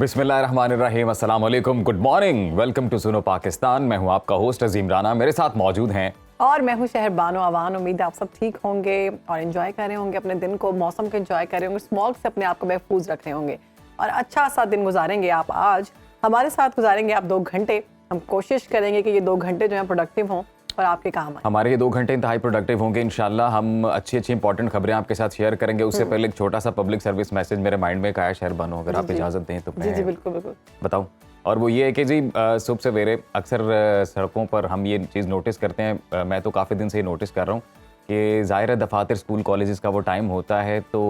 बिस्मिल्लाहिर्रहमानिर्रहीम, अस्सलाम वालेकुम, गुड मॉर्निंग, वेलकम टू सुनो पाकिस्तान। मैं हूं आपका होस्ट अजीम राना, मेरे साथ मौजूद हैं और मैं हूं शहर बानो अवान। उम्मीद है आप सब ठीक होंगे और एंजॉय कर रहे होंगे अपने दिन को, मौसम को एंजॉय कर रहे होंगे, स्मॉग से अपने आप को महफूज रख रहे होंगे और अच्छा सा दिन गुजारेंगे आप। आज हमारे साथ गुजारेंगे आप 2 घंटे। हम कोशिश करेंगे कि ये 2 घंटे जो है प्रोडक्टिव हों और आपके काम आए। हमारे ये 2 घंटे इंतहाई प्रोडक्टिव होंगे इंशाल्लाह। हम अच्छी अच्छी इंपॉर्टेंट खबरें आपके साथ शेयर करेंगे। उससे पहले एक छोटा सा पब्लिक सर्विस मैसेज मेरे माइंड में आया शहर बानो, अगर आप इजाज़त दें तो जी बिल्कुल बिल्कुल बताऊं। और वो ये है कि जी सुबह सवेरे अक्सर सड़कों पर हम ये चीज़ नोटिस करते हैं, मैं तो काफ़ी दिन से ये नोटिस कर रहा हूँ कि ज़ाहिर दफातर स्कूल कॉलेजेस का वो टाइम होता है तो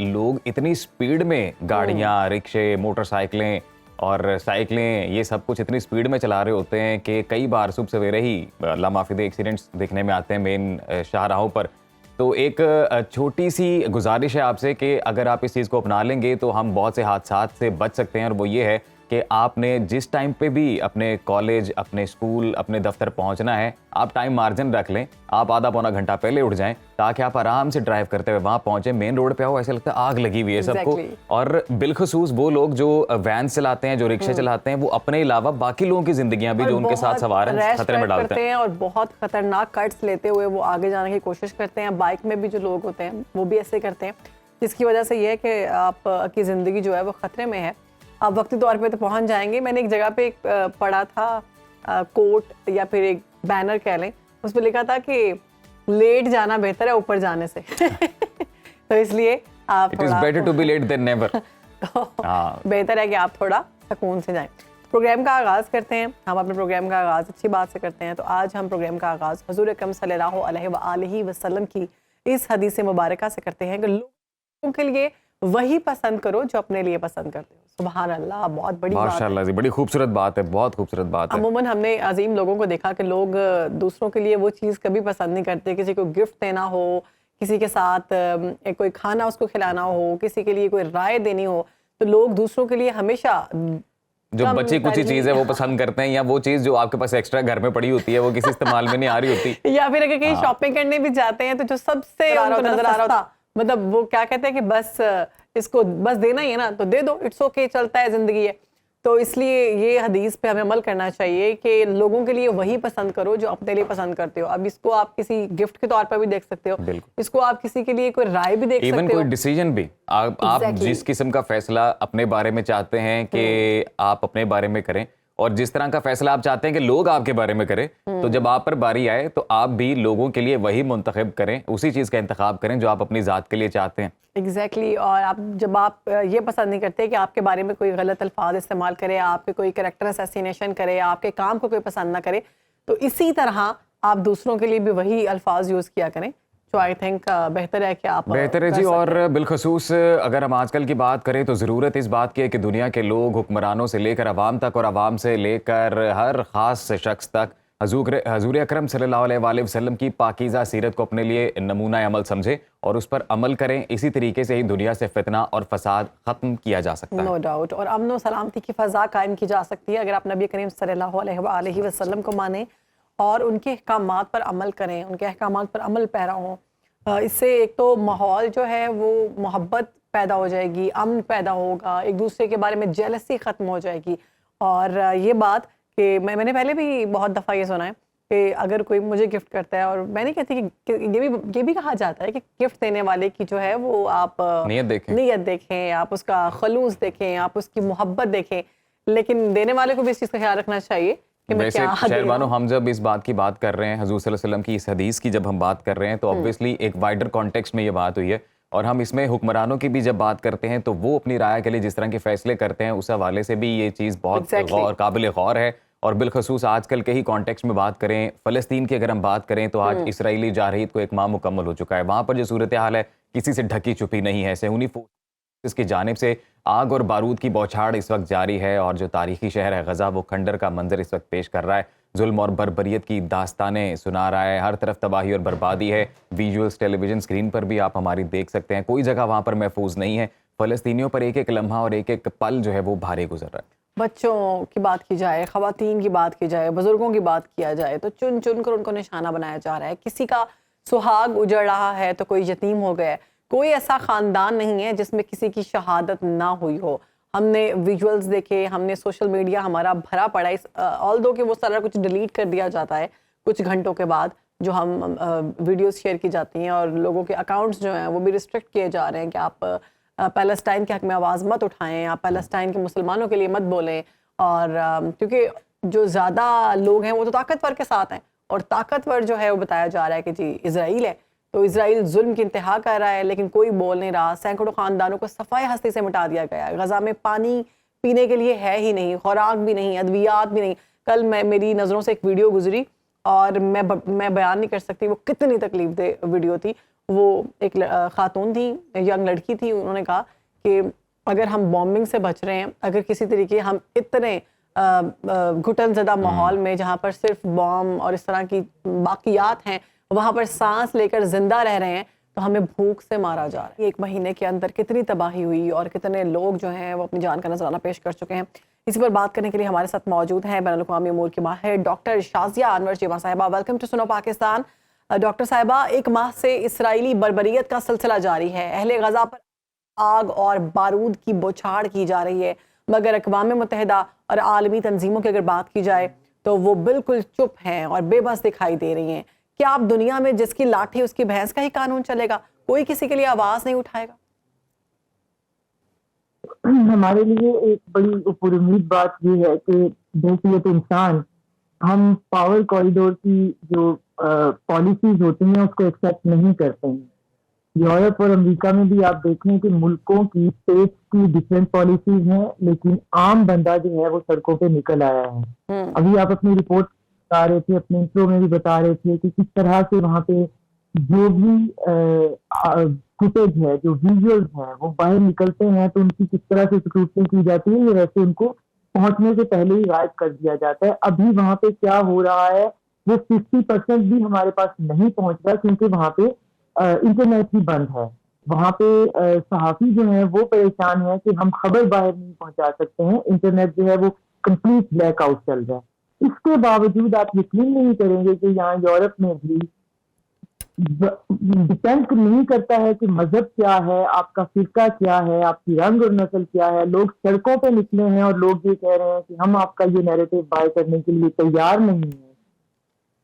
लोग इतनी स्पीड में गाड़ियाँ, रिक्शे, मोटरसाइकिलें और साइकिलें, ये सब कुछ इतनी स्पीड में चला रहे होते हैं कि कई बार सुबह सवेरे ही लामाफिदे एक्सीडेंट्स देखने में आते हैं मेन शाहराहों पर। तो एक छोटी सी गुजारिश है आपसे कि अगर आप इस चीज़ को अपना लेंगे तो हम बहुत से हादसात से बच सकते हैं। और वो ये है कि आपने जिस टाइम पे भी अपने कॉलेज, अपने स्कूल, अपने दफ्तर पहुंचना है, आप टाइम मार्जिन रख लें। आप आधा पौना घंटा पहले उठ जाएं ताकि आप आराम से ड्राइव करते हुए वहां पहुंचे। मेन रोड पे आओ, ऐसा लगता है आग लगी हुई है सबको। और बिलखसूस वो लोग जो वैन चलाते हैं, जो रिक्शे चलाते हैं, वो अपने अलावा बाकी लोगों की जिंदगियां भी जो उनके साथ सवार हैं खतरे में डालते हैं और बहुत खतरनाक कट्स लेते हुए वो आगे जाने की कोशिश करते हैं। बाइक में भी जो लोग होते हैं वो भी ऐसे करते हैं, जिसकी वजह से ये है कि आपकी ज़िंदगी जो है वो ख़तरे में है। आप वक्ती तौर पे तो पहुंच जाएंगे। मैंने एक जगह पे पढ़ा था कोट या फिर एक बैनर कह लें, उस पर लिखा था कि लेट जाना बेहतर है ऊपर जाने से। तो इसलिए आप it is better to be late than never. तो बेहतर है कि आप थोड़ा सुकून से जाएं। प्रोग्राम का आगाज़ करते हैं। हम अपने प्रोग्राम का आगाज़ अच्छी बात से करते हैं। तो आज हम प्रोग्राम का आगाज़ हुज़ूर अकरम सल्लल्लाहु अलैहि वसल्लम की इस हदीस मुबारका से करते हैं कि लोगों के लिए वही पसंद करो जो अपने लिए पसंद करते हो। सुभान अल्लाह, बहुत बड़ी बात है। माशाअल्लाह जी, बड़ी खूबसूरत बात है, बहुत खूबसूरत बात है। अमूमन हमने अजीम लोगों को देखा कि लोग दूसरों के लिए वो चीज़ कभी पसंद नहीं करते। किसी को गिफ्ट देना हो, किसी के साथ कोई खाना उसको खिलाना हो, किसी के लिए कोई राय देनी हो, तो लोग दूसरों के लिए हमेशा जो बची कुछ चीज है वो पसंद करते हैं, या वो चीज जो आपके पास एक्स्ट्रा घर में पड़ी होती है वो किसी इस्तेमाल में नहीं आ रही होती। या फिर अगर कहीं शॉपिंग करने भी जाते हैं तो जो सबसे उनको नजर आ रहा होता, मतलब वो क्या कहते हैं कि बस इसको बस देना ही है ना तो दे दो, इट्स ओके, चलता है, जिंदगी है। तो इसलिए ये हदीस पे हमें अमल करना चाहिए कि लोगों के लिए वही पसंद करो जो अपने लिए पसंद करते हो। अब इसको आप किसी गिफ्ट के तौर पर भी देख सकते हो, इसको आप किसी के लिए कोई राय भी देख सकते हो, इवन कोई डिसीजन भी आप जिस किस्म का फैसला अपने बारे में चाहते हैं कि आप अपने बारे में करें और जिस तरह का फैसला आप चाहते हैं कि लोग आपके बारे में करें, तो जब आप पर बारी आए तो आप भी लोगों के लिए वही मुंतखब करें, उसी चीज़ का इंतखाब करें जो आप अपनी ज़ात के लिए चाहते हैं। एग्जैक्टली। और आप जब आप ये पसंद नहीं करते कि आपके बारे में कोई गलत अल्फाज इस्तेमाल करे, आपके कोई कैरेक्टर असैसिनेशन करे, आपके काम को कोई पसंद ना करे, तो इसी तरह आप दूसरों के लिए भी वही अल्फाज यूज़ किया करें। तो आई थिंक बेहतर है कि आप बेहतर है जी। और बिलखसूस अगर हम आजकल की बात करें तो ज़रूरत इस बात की है कि दुनिया के लोग, हुक्मरानों से लेकर अवाम तक और अवाम से लेकर हर ख़ास शख्स तक हजूर अकरम सल्लल्लाहु अलैहि वसल्लम की पाकीज़ा सीरत को अपने लिए नमूना अमल समझे और उस पर अमल करें। इसी तरीके से ही दुनिया से फितना और फसाद ख़त्म किया जा सकता है। No doubt. और अमन और सलामती की फ़ज़ा कायम की जा सकती है अगर आप नबी करीम सल्लल्लाहु अलैहि वसल्लम को माने और उनके अहकामात पर अमल करें, उनके अहकामात पर अमल पैरा हों। इससे एक तो माहौल जो है वो मोहब्बत पैदा हो जाएगी, अमन पैदा होगा, एक दूसरे के बारे में जेलसी ख़त्म हो जाएगी। और ये बात कि मैंने पहले भी बहुत दफ़ा ये सुना है कि अगर कोई मुझे गिफ्ट करता है, और मैं नहीं कहती कि ये भी कहा जाता है कि गिफ्ट देने वाले की जो है वो आप नीयत देखें, आप उसका खलूस देखें, आप उसकी मोहब्बत देखें, लेकिन देने वाले को भी इस चीज़ का ख्याल रखना चाहिए। वैसे शहरबानो, हम जब इस बात की बात कर रहे हैं, हुज़ूर सल्लल्लाहु अलैहि वसल्लम की इस हदीस की जब हम बात कर रहे हैं, तो ऑब्वियसली एक वाइडर कॉन्टेक्स्ट में ये बात हुई है। और हम इसमें हुक्मरानों की भी जब बात करते हैं तो वो अपनी राय के लिए जिस तरह के फैसले करते हैं, उस हवाले से भी ये चीज़ बहुत काबिल गौर है। और बिलखसूस आजकल के ही कॉन्टेक्स्ट में बात करें, फ़लस्तीन की अगर हम बात करें तो आज इसराइली जारहीत को 1 माह मुकम्मल हो चुका है। वहाँ पर जो सूरत हाल है किसी से ढकी छुपी नहीं है। सेहूनी इसकी जानिब से आग और बारूद की बौछार इस वक्त जारी है और जो तारीखी शहर है गजा वो खंडर का मंजर इस वक्त पेश कर रहा है। जुल्म और बर्बरियत की दास्तानें सुना रहा है, हर तरफ तबाही और बर्बादी है। विजुअल्स टेलीविजन स्क्रीन पर भी आप हमारी देख सकते हैं, कोई जगह वहाँ पर महफूज नहीं है। फ़लस्तीनियों पर एक एक लम्हा और एक एक पल जो है वो भारी गुजर रहा है। बच्चों की बात की जाए, ख़वातीन की बात की जाए, बुजुर्गों की बात किया जाए तो चुन चुन कर उनको निशाना बनाया जा रहा है। किसी का सुहाग उजड़ रहा है तो कोई यतीम हो गया है। कोई ऐसा ख़ानदान नहीं है जिसमें किसी की शहादत ना हुई हो। हमने विजुअल्स देखे, हमने सोशल मीडिया हमारा भरा पड़ा इस ऑल्दो कि वो सारा कुछ डिलीट कर दिया जाता है कुछ घंटों के बाद, जो हम वीडियोस शेयर की जाती हैं और लोगों के अकाउंट्स जो हैं वो भी रिस्ट्रिक्ट किए जा रहे हैं कि आप पैलेस्टाइन के हक में आवाज़ मत उठाएं, आप पैलेस्टाइन के मुसलमानों के लिए मत बोलें। और क्योंकि जो ज़्यादा लोग हैं वो तो ताकतवर के साथ हैं, और ताकतवर जो है वो बताया जा रहा है कि जी इजराइल है, तो इजराइल जुल्म की इंतहा कर रहा है, लेकिन कोई बोल नहीं रहा। सैकड़ों खानदानों को सफाई हस्ती से मिटा दिया गया है। गजा में पानी पीने के लिए है ही नहीं, खुराक भी नहीं, अद्वियात भी नहीं। कल मेरी नज़रों से एक वीडियो गुजरी और मैं बयान नहीं कर सकती वो कितनी तकलीफ दे वीडियो थी। वो एक खातून थी, यंग लड़की थी, उन्होंने कहा कि अगर हम बॉम्बिंग से बच रहे हैं, अगर किसी तरीके हम इतने घुटन ज़दा माहौल में जहाँ पर सिर्फ बॉम्ब और इस तरह की बाकियात हैं, वहाँ पर सांस लेकर जिंदा रह रहे हैं, तो हमें भूख से मारा जा रहा है। एक महीने के अंदर कितनी तबाही हुई और कितने लोग जो हैं वो अपनी जान का नजराना पेश कर चुके हैं। इसी पर बात करने के लिए हमारे साथ मौजूद हैं बैनुल-अक़वामी उमूर की माहिर डॉक्टर शाज़िया अनवर चीमा साहिबा। वेलकम टू सुनो पाकिस्तान। डॉक्टर साहिबा, एक माह से इसराइली बर्बरियत का सिलसिला जारी है। अहले गजा पर आग और बारूद की बौछार की जा रही है, मगर अक़वाम मुत्तहिदा और आलमी तंजीमों की अगर बात की जाए तो वो बिल्कुल चुप हैं और बेबस दिखाई दे रही हैं। क्या आप दुनिया में जिसकी लाठी उसकी भैंस का ही कानून चलेगा? कोई किसी के लिए आवाज नहीं उठाएगा? हमारे लिए एक बड़ी पुरुम्मीद बात ये है कि हैसियत इंसान हम पावर कॉरिडोर की जो पॉलिसीज होती हैं उसको एक्सेप्ट नहीं करते हैं। यूरोप और अमेरिका में भी आप देखें कि मुल्कों की स्टेट्स की डिफरेंट पॉलिसीज हैं, लेकिन आम बंदा जो है वो सड़कों पे निकल आया है। अभी आप अपनी रिपोर्ट बता रहे थे, अपने इंट्रो में भी बता रहे थे कि किस तरह से वहाँ पे जो भी फुटेज है, जो विजुअल्स हैं, वो बाहर निकलते हैं तो उनकी किस तरह से स्क्रूटनी की जाती है, ये वैसे उनको पहुंचने से पहले ही गायब कर दिया जाता है। अभी वहाँ पे क्या हो रहा है वो 50% भी हमारे पास नहीं पहुंच रहा, क्योंकि वहाँ पे इंटरनेट ही बंद है। वहाँ पे सहाफी जो है वो परेशान है कि हम खबर बाहर नहीं पहुंचा सकते हैं, इंटरनेट जो है वो कंप्लीट ब्लैकआउट चल रहा है। इसके बावजूद आप यकीन नहीं करेंगे कि यहाँ यूरोप में भी डिपेंड नहीं करता है कि मजहब क्या है, आपका फिरका क्या है, आपकी रंग और नस्ल क्या है, लोग सड़कों पे निकले हैं और लोग ये कह रहे हैं कि हम आपका ये नैरेटिव बाय करने के लिए तैयार नहीं है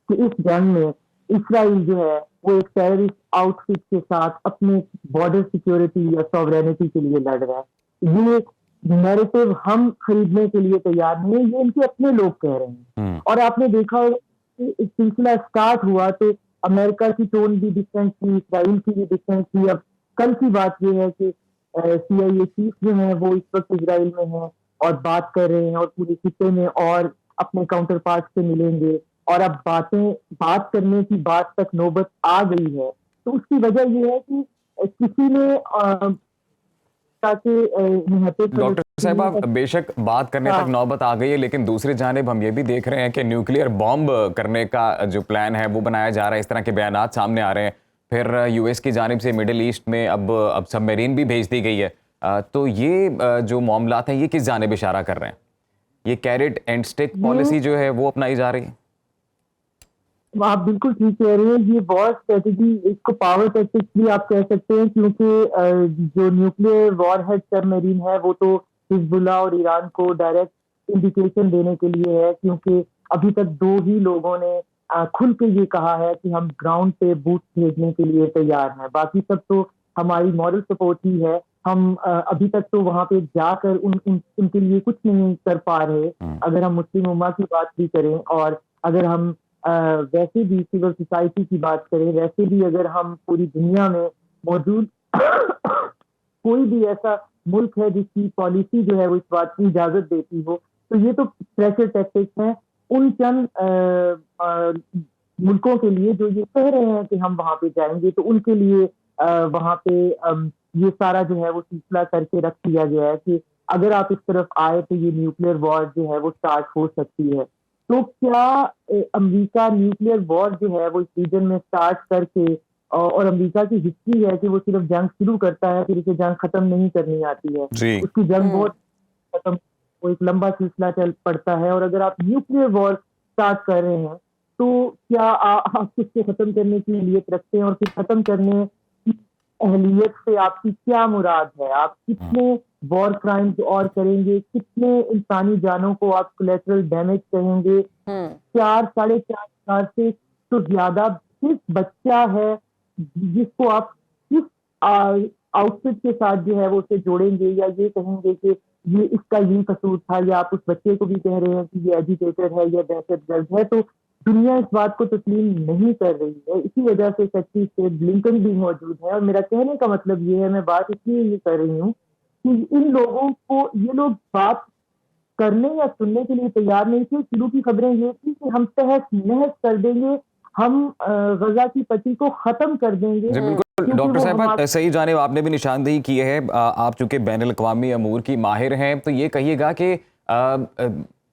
कि इस जंग में इसराइल जो है वो एक टेररिस्ट आउटफिट के साथ अपने बॉर्डर सिक्योरिटी या सॉवरेनिटी के लिए लड़ रहा है। ये नैरेटिव हम खरीदने के लिए तैयार नहीं है, ये इनके अपने लोग कह रहे हैं। और आपने देखा होगा कि सिलसिला स्टार्ट हुआ तो अमेरिका की टोन भी डिफरेंट थी, इसराइल की भी डिफरेंट थी। अब कल की बात ये है कि CIA चीफ जो है वो इस वक्त इसराइल में है और बात कर रहे हैं और पूरे खित्ते में और अपने काउंटर पार्ट से मिलेंगे, और अब बात करने की बात तक नौबत आ गई है। तो उसकी वजह ये है कि किसी ने डॉक्टर साहिबा, बेशक बात करने तक नौबत आ गई है, लेकिन दूसरी जानिब हम ये भी देख रहे हैं कि न्यूक्लियर बॉम्ब करने का जो प्लान है वो बनाया जा रहा है। इस तरह के बयानात सामने आ रहे हैं। फिर US की जानिब से मिडिल ईस्ट में अब सबमरीन भी भेज दी गई है। तो ये जो मामलात हैं ये किस जानिब इशारा कर रहे हैं? ये कैरेट एंड स्टिक पॉलिसी जो है वो अपनाई जा रही है? आप बिल्कुल ठीक कह रहे हैं। ये वॉर स्ट्रेटेजी, इसको पावर टैक्टिक्स भी आप कह सकते हैं, क्योंकि जो न्यूक्लियर वॉरहेड सबमरीन है वो तो हिजबुल्लाह और ईरान को डायरेक्ट इंडिकेशन देने के लिए है, क्योंकि अभी तक दो ही लोगों ने खुल के ये कहा है कि हम ग्राउंड पे बूट भेजने के लिए तैयार हैं। बाकी सब तो हमारी मॉरल सपोर्ट ही है। हम अभी तक तो वहां पे जाकर उनके लिए कुछ नहीं कर पा रहे। अगर हम मुस्लिम उम्मा की बात भी करें और अगर हम वैसे भी सिविल सोसाइटी की बात करें, वैसे भी अगर हम पूरी दुनिया में मौजूद कोई भी ऐसा मुल्क है जिसकी पॉलिसी जो है वो इस बात की इजाजत देती हो, तो ये तो प्रेशर टैक्टिक्स हैं उन चंद मुल्कों के लिए जो ये कह रहे हैं कि हम वहां पे जाएंगे, तो उनके लिए वहां पे ये सारा जो है वो सिलसिला करके रख दिया गया है कि अगर आप इस तरफ आए तो ये न्यूक्लियर वॉर जो है वो स्टार्ट हो सकती है। तो क्या अमेरिका न्यूक्लियर वॉर जो है वो इस रीजन में स्टार्ट करके, और अमेरिका की हिस्ट्री है कि वो सिर्फ जंग शुरू करता है फिर इसे जंग खत्म नहीं करनी आती है, उसकी जंग बहुत खत्म, वो एक लंबा सिलसिला चल पड़ता है। और अगर आप न्यूक्लियर वॉर स्टार्ट कर रहे हैं तो क्या आप इसको खत्म करने की नीयत रखते हैं और फिर खत्म करने अहलियत से आपकी क्या मुराद है, आप कितने वॉर क्राइम्स और करेंगे, कितने इंसानी जानों को आप कोलेटरल डैमेज कहेंगे, 4-4.5 से तो ज्यादा किस बच्चा है जिसको आप किस आउटफिट के साथ जो है वो उसे जोड़ेंगे, या ये कहेंगे कि ये इसका ये कसूर था, या आप उस बच्चे को भी कह रहे हैं कि ये एजिटेटर है या दहशतगर्द है। तो दुनिया इस बात को तस्लीम नहीं कर रही है। इसी वजह से सेक्रेटरी स्टेट ब्लिंकन भी मौजूद है। और मेरा कहने का मतलब ये है, मैं बात इसलिए ये कर रही हूँ कि इन लोगों को, ये लोग बात करने या सुनने के लिए तैयार नहीं थे। शुरू की खबरें ये थी कि हम तहस नहस कर देंगे, हम गजा की पट्टी को खत्म कर देंगे। जी बिल्कुल डॉक्टर साहिबा, सही जानिब आपने भी निशानदेही की है। आप चूंकि बैनुल अक़वामी अमूर की माहिर हैं, तो ये कहिएगा कि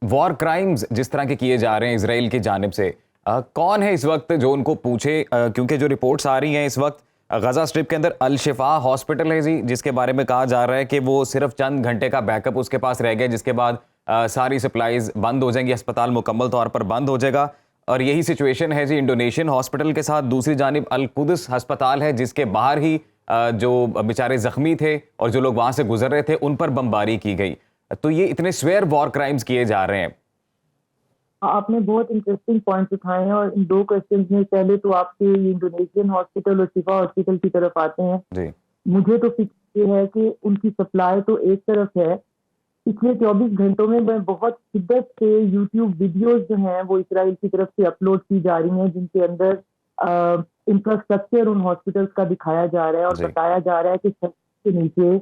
वॉर क्राइम्स जिस तरह के किए जा रहे हैं इसराइल की जानिब से, कौन है इस वक्त जो उनको पूछे? क्योंकि जो रिपोर्ट्स आ रही हैं इस वक्त गजा स्ट्रिप के अंदर अल शिफा हॉस्पिटल है जी, जिसके बारे में कहा जा रहा है कि वो सिर्फ चंद घंटे का बैकअप उसके पास रह गया, जिसके बाद सारी सप्लाईज बंद हो जाएंगी, अस्पताल मुकम्मल तौर पर बंद हो जाएगा। और यही सिचुएशन है जी इंडोनेशियन हॉस्पिटल के साथ। दूसरी जानिब अल कुद्स अस्पताल है, जिसके बाहर ही जो बेचारे जख्मी थे और जो लोग वहां से गुजर रहे थे उन पर बमबारी की गई। तो ये इतने स्वेयर वॉर क्राइम्स किए जा रहे हैं। आपने बहुत इंटरेस्टिंग पॉइंट्स उठाए हैं, और इन दो क्वेश्चंस में पहले तो आपके इंडोनेशियन हॉस्पिटल और शिफा हॉस्पिटल की तरफ आते हैं जी। मुझे तो फिक्र ये है कि उनकी सप्लाई तो एक तरफ है, पिछले 24 घंटों में बहुत शिद्दत से यूट्यूब वीडियोस जो हैं वो इसराइल की तरफ से अपलोड की जा रही हैं, जिनके अंदर इंफ्रास्ट्रक्चर उन हॉस्पिटल्स का दिखाया जा रहा है और बताया जा रहा है कि सरफेस के नीचे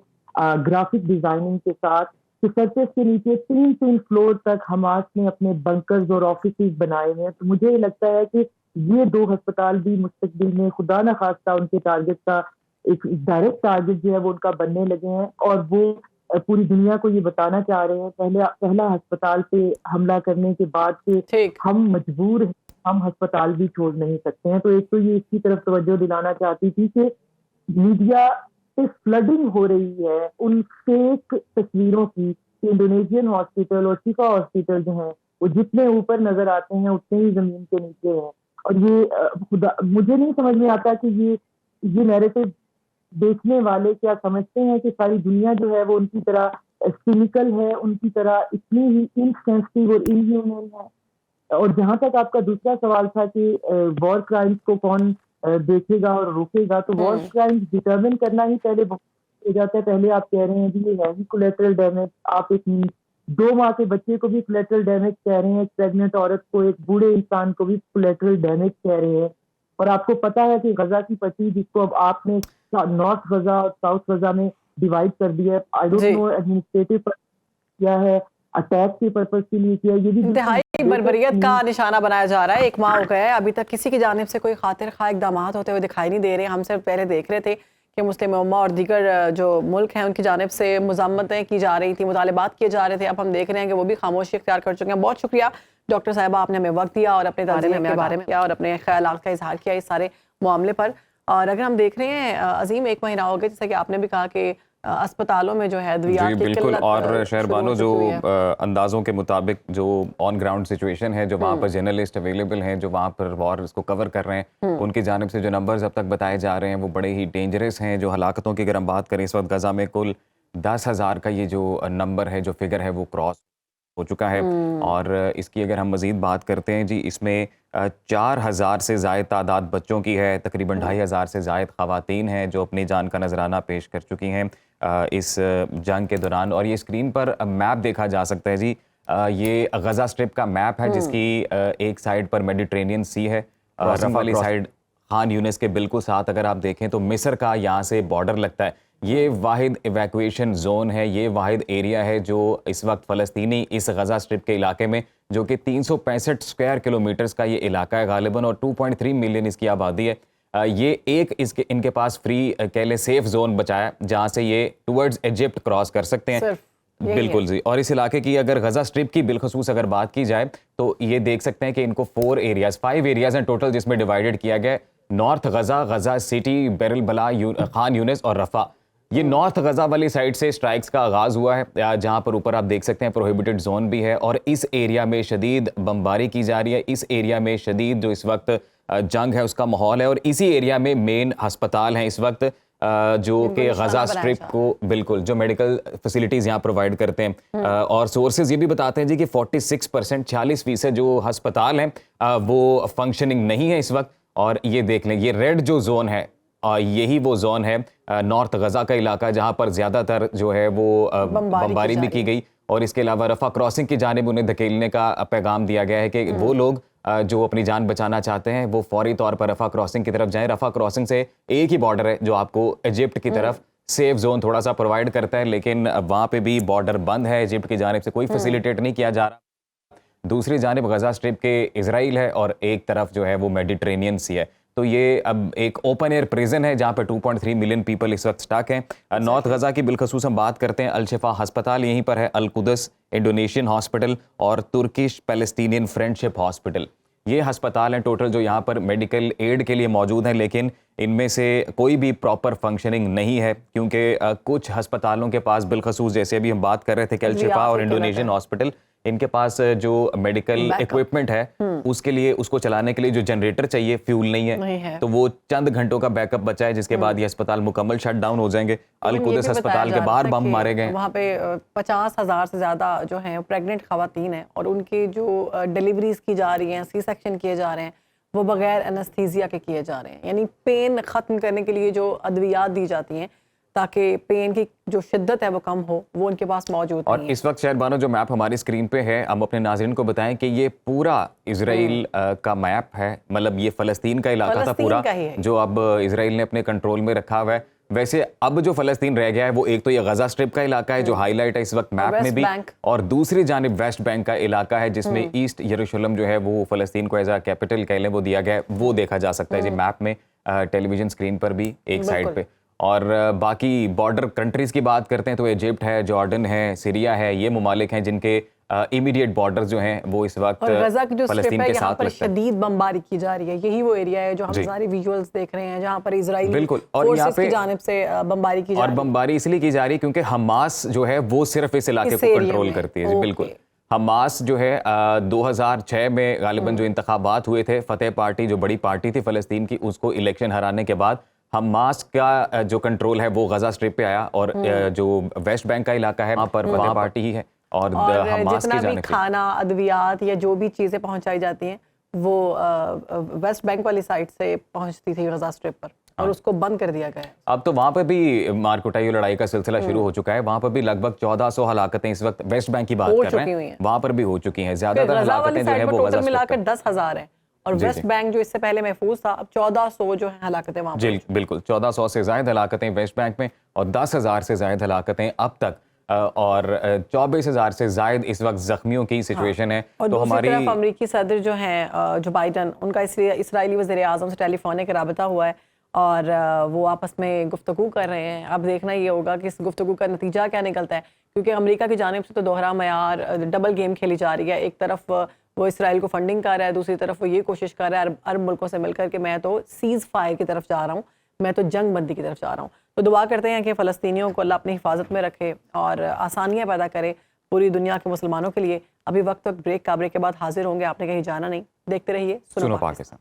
ग्राफिक डिजाइनिंग के साथ कि सरफेस के नीचे 3 फ्लोर तक हमास ने अपने बंकर्स और ऑफिस बनाए हैं। तो मुझे लगता है कि ये दो अस्पताल भी मुस्तकबिल में खुदा न खास्ता उनके टारगेट का एक डायरेक्ट टारगेट जो है वो उनका बनने लगे हैं, और वो पूरी दुनिया को ये बताना चाह रहे हैं पहला अस्पताल पे हमला करने के बाद से हम मजबूर हैं, हम अस्पताल भी छोड़ नहीं सकते हैं। तो एक तो ये इसकी तरफ तवज्जो दिलाना चाहती थी कि मीडिया पे फ्लडिंग हो रही है उन फेक तस्वीरों की। इंडोनेशियन हॉस्पिटल और शिफा हॉस्पिटल जो हैं वो जितने ऊपर नजर आते हैं उतने ही जमीन के नीचे हैं। और ये मुझे नहीं समझ में आता कि ये नैरेटिव देखने वाले क्या समझते हैं कि सारी दुनिया जो है वो उनकी तरह सिनिकल है, उनकी तरह इतनी ही इनसेंसिटिव और इनह्यूमन है। और जहां तक आपका दूसरा सवाल था कि वॉर क्राइम्स को कौन देखेगा और रोकेगा, तो वॉर क्राइम्स डिटर्मिन करना ही पहले हो जाता है। पहले आप कह रहे हैं कि ये है ही कोलेटरल डैमेज, आप एक 2 माह के बच्चे को भी कोलेटरल डैमेज कह रहे हैं, एक प्रेग्नेंट औरत को, एक बूढ़े इंसान को भी कोलेटरल डैमेज कह रहे हैं। और आपको पता है कि गजा की पट्टी जिसको अब आपने नॉर्थ गजा और साउथ गजा में डिवाइड कर दिया है, आई डोंट नो एडमिनिस्ट्रेटिव किया है, अटैक के पर्पज के लिए किया, ये भी इंतहाई बर्बरियत का निशाना बनाया जा रहा है। 1 माह हो गया है, अभी तक किसी की जानिब से कोई खातिर खा इकदाम होते हुए दिखाई नहीं दे रहे। हम सिर्फ पहले देख रहे थे कि मुस्लिम उम्मा और दीगर जो मुल्क हैं उनकी जानिब से मुज़ाम्मतें की जा रही थी, मुतालिबात किए जा रहे थे। अब हम देख रहे हैं कि वो भी खामोशी इख्तियार कर चुके हैं। बहुत शुक्रिया डॉक्टर साहिबा, आपने हमें वक्त दिया और अपने दायरे में हमें बारे में किया और अपने ख्यालात का इजहार किया इस सारे मामले पर। और अगर हम देख रहे हैं अजीम 1 महीना हो गया, जैसा कि आपने भी कहा कि अस्पतालों में जो है अद्वियात की बिल्कुल। किल्लत और शहरबानो जो अंदाज़ों के मुताबिक जो ऑन ग्राउंड सिचुएशन है, जो वहाँ पर जर्नलिस्ट अवेलेबल हैं, जो वहाँ पर वॉर इसको कवर कर रहे हैं, उनकी जानिब से जो नंबर्स अब तक बताए जा रहे हैं वो बड़े ही डेंजरस हैं। जो हलाकतों की अगर हम बात करें, इस वक्त गजा में कुल 10,000 का ये जो नंबर है, जो फिगर है वो क्रॉस हो चुका है। और इसकी अगर हम मज़ीद बात करते हैं जी, इसमें 4,000 से ज़ायद तादाद बच्चों की है, तकरीबन 2,500 से ज़ायद ख़वातीन हैं जो अपनी जान का नजराना पेश कर चुकी हैं इस जंग के दौरान। और ये स्क्रीन पर मैप देखा जा सकता है जी, ये गजा स्ट्रिप का मैप है, जिसकी एक साइड पर मेडिटेरेनियन सी है, रफ़ा वाली साइड खान यूनिस के बिल्कुल साथ अगर आप देखें तो मिस्र का यहाँ से बॉर्डर लगता है। ये वाहिद इवैक्यूएशन जोन है, ये वाहिद एरिया है जो इस वक्त फ़लस्तीनी इस गजा स्ट्रिप के इलाके में, जो कि 365 स्क्वायर किलोमीटर्स का ये इलाका है गालिबन, और 2.3 मिलियन इसकी आबादी है। ये एक इनके पास फ्री कह ले सेफ जोन बचाया जहाँ से ये टुवर्ड्स इजिप्ट क्रॉस कर सकते हैं। बिल्कुल जी। और इस इलाके की अगर गजा स्ट्रिप की बिलखसूस अगर बात की जाए तो ये देख सकते हैं कि इनको 5 एरियाज हैं टोटल जिसमें डिवाइडेड किया गया है। नॉर्थ गजा, गजा सिटी, बेरल बला, खान यूनिस और रफ़ा। ये नॉर्थ गजा वाली साइड से स्ट्राइक्स का आगाज़ हुआ है, जहाँ पर ऊपर आप देख सकते हैं प्रोहिबिटेड जोन भी है, और इस एरिया में शदीद बमबारी की जा रही है। इस एरिया में शदीद जो इस वक्त जंग है उसका माहौल है, और इसी एरिया में मेन अस्पताल हैं इस वक्त जो कि निशाना गजा बनाया स्ट्रिप जा रहा को बिल्कुल जो मेडिकल फैसिलिटीज़ यहाँ प्रोवाइड करते हैं और सोर्सेज ये भी बताते हैं जी कि 46% 40% जो अस्पताल हैं वो फंक्शनिंग नहीं है इस वक्त। और ये देख लें, ये रेड जो जोन है यही वो जोन है नॉर्थ गजा का इलाका जहाँ पर ज़्यादातर जो है वो बमबारी भी की गई। और इसके अलावा रफ़ा क्रॉसिंग की जानिब उन्हें धकेलने का पैगाम दिया गया है कि वो लोग जो अपनी जान बचाना चाहते हैं वो फौरी तौर पर रफ़ा क्रॉसिंग की तरफ जाएं। रफ़ा क्रॉसिंग से एक ही बॉर्डर है जो आपको इजिप्ट की तरफ सेफ जोन थोड़ा सा प्रोवाइड करता है, लेकिन वहाँ पे भी बॉर्डर बंद है, इजिप्ट की जानिब से कोई फैसिलिटेट नहीं किया जा रहा। दूसरी जानिब गजा स्ट्रिप के इजराइल है और एक तरफ जो है वो मेडिटेरेनियन सी है। तो ये अब एक ओपन एयर प्रिजन है जहाँ पर 2.3 मिलियन पीपल इस वक्त स्टक हैं। नॉर्थ गजा की बिलखसूस हम बात करते हैं, अल-शिफा अस्पताल यहीं पर है, अल-कुदस इंडोनेशियन हॉस्पिटल और तुर्किश पैलेस्टीनियन फ्रेंडशिप हॉस्पिटल, ये अस्पताल हैं टोटल जो यहाँ पर मेडिकल एड के लिए मौजूद हैं। लेकिन इनमें से कोई भी प्रॉपर फंक्शनिंग नहीं है क्योंकि कुछ अस्पतालों के पास बिलखसूस जैसे अभी हम बात कर रहे थे कि अल-शिफा और इंडोनेशियन हॉस्पिटल, इनके पास जो मेडिकल इक्विपमेंट है उसके लिए उसको चलाने के लिए जो जनरेटर चाहिए फ्यूल नहीं है, तो वो चंद घंटों का बैकअप बचा है जिसके बाद ये अस्पताल मुकम्मल शट डाउन हो जाएंगे। अल-कुदस अस्पताल के बाहर बम मारे गए। वहाँ पे 50,000 से ज्यादा जो हैं प्रेग्नेंट खवातीन हैं और उनके जो डिलीवरीज की जा रही हैं, सी सेक्शन किए जा रहे हैं, वो बगैर एनेस्थीसिया के किए जा रहे हैं। यानी पेन खत्म करने के लिए जो अद्वियात दी जाती हैं ताकि पेन की जो शिद्दत है वो कम हो, वो उनके पास मौजूद और नहीं है। इस वक्त शायद बानो जो मैप हमारी स्क्रीन पे है, हम अपने नाज़रीन को बताएं कि ये पूरा इजराइल का मैप है, मतलब ये फ़लस्तीन का इलाका था पूरा जो अब इजराइल ने अपने कंट्रोल में रखा हुआ है। वैसे अब जो फ़लस्तीन रह गया है वो एक तो ये गजा स्ट्रिप का इलाका है जो हाईलाइट है इस वक्त मैप में भी, और दूसरी जानिब वेस्ट बैंक का इलाका है जिसमें ईस्ट यरूशलेम जो है वो फ़लस्तीन को एज आ कैपिटल कह लें वो दिया गया है, वो देखा जा सकता है जी मैप में टेलीविजन स्क्रीन पर भी एक साइड पे। और बाकी बॉर्डर कंट्रीज़ की बात करते हैं तो इजिप्ट है, जॉर्डन है, सीरिया है, ये ममालिक हैं जिनके इमीडिएट बॉर्डर्स जो हैं वो इस वक्त फ़लस्तीन के साथ लगते हैं। शदीद बमबारी की जा रही है, यही वो एरिया है जो हम सारे विजुअल्स देख रहे हैं जहां पर इजराइली बिल्कुल, और यहाँ पे जानिब से बमबारी की जा रही है। और बमबारी इसलिए की जा रही है क्योंकि हमास जो है वो सिर्फ इस इलाके को कंट्रोल करती है। बिल्कुल, हमास जो है 2006 में गालिबन जो इंतखाबात हुए थे, फतेह पार्टी जो बड़ी पार्टी थी फ़लस्तीन की, उसको इलेक्शन हराने के बाद हमास का जो कंट्रोल है वो गजा स्ट्रिप पे आया और जो वेस्ट बैंक का इलाका है वहाँ पर फतेह पार्टी ही है और हमास जितना भी खाना, अद्वियात या जो भी चीज़ें पहुंचाई जाती हैं वो वेस्ट बैंक वाली साइड से पहुंचती थी गजा स्ट्रिप पर और उसको बंद कर दिया गया है। अब तो वहाँ पर भी मारकुटाई और लड़ाई का सिलसिला शुरू हो चुका है। वहाँ पर भी लगभग 1400 हलाकतें इस वक्त वेस्ट बैंक की बात कर रहे हैं, वहाँ पर भी हो चुकी हैं। ज्यादातर हलाकतें जो है वो गजा मिलाकर 10,000 है और वेस्ट बैंक जो इससे पहले महफूज था, अब 1400 जो है हलाकतें वहाँ जी बिल्कुल 1400 से ज्यादा हलाकतें वेस्ट बैंक में और 10,000 से ज्यादा हलाकतें अब तक और 24,000 से ज्यादा इस वक्त जख्मियों की सिचुएशन है। और तो हमारी अमेरिकी सदर जो हैं जो बाइडन, उनका इसराइली वज़ीर आज़म से टेलीफोनिक राबता हुआ है और वो आपस में गुफ्तगू कर रहे हैं। अब देखना ये होगा कि इस गुफ्तगू का नतीजा क्या निकलता है, क्योंकि अमेरिका की जानिब से तो दोहरा मयार डबल गेम खेली जा रही है। एक तरफ वो इसराइल को फंडिंग कर रहा है, दूसरी तरफ वो ये कोशिश कर रहा है अरब मुल्कों से मिलकर कि मैं तो सीज़ फायर की तरफ जा रहा हूँ, मैं तो जंग बंदी की तरफ जा रहा हूँ। तो दुआ करते हैं कि फ़लस्तीनियों को अल्लाह अपनी हिफाजत में रखे और आसानियाँ पैदा करे पूरी दुनिया के मुसलमानों के लिए। अभी वक्त ब्रेक का, ब्रेक के बाद हाजिर होंगे, आपने कहीं जाना नहीं, देखते रहिए सुनो पाकिस्तान।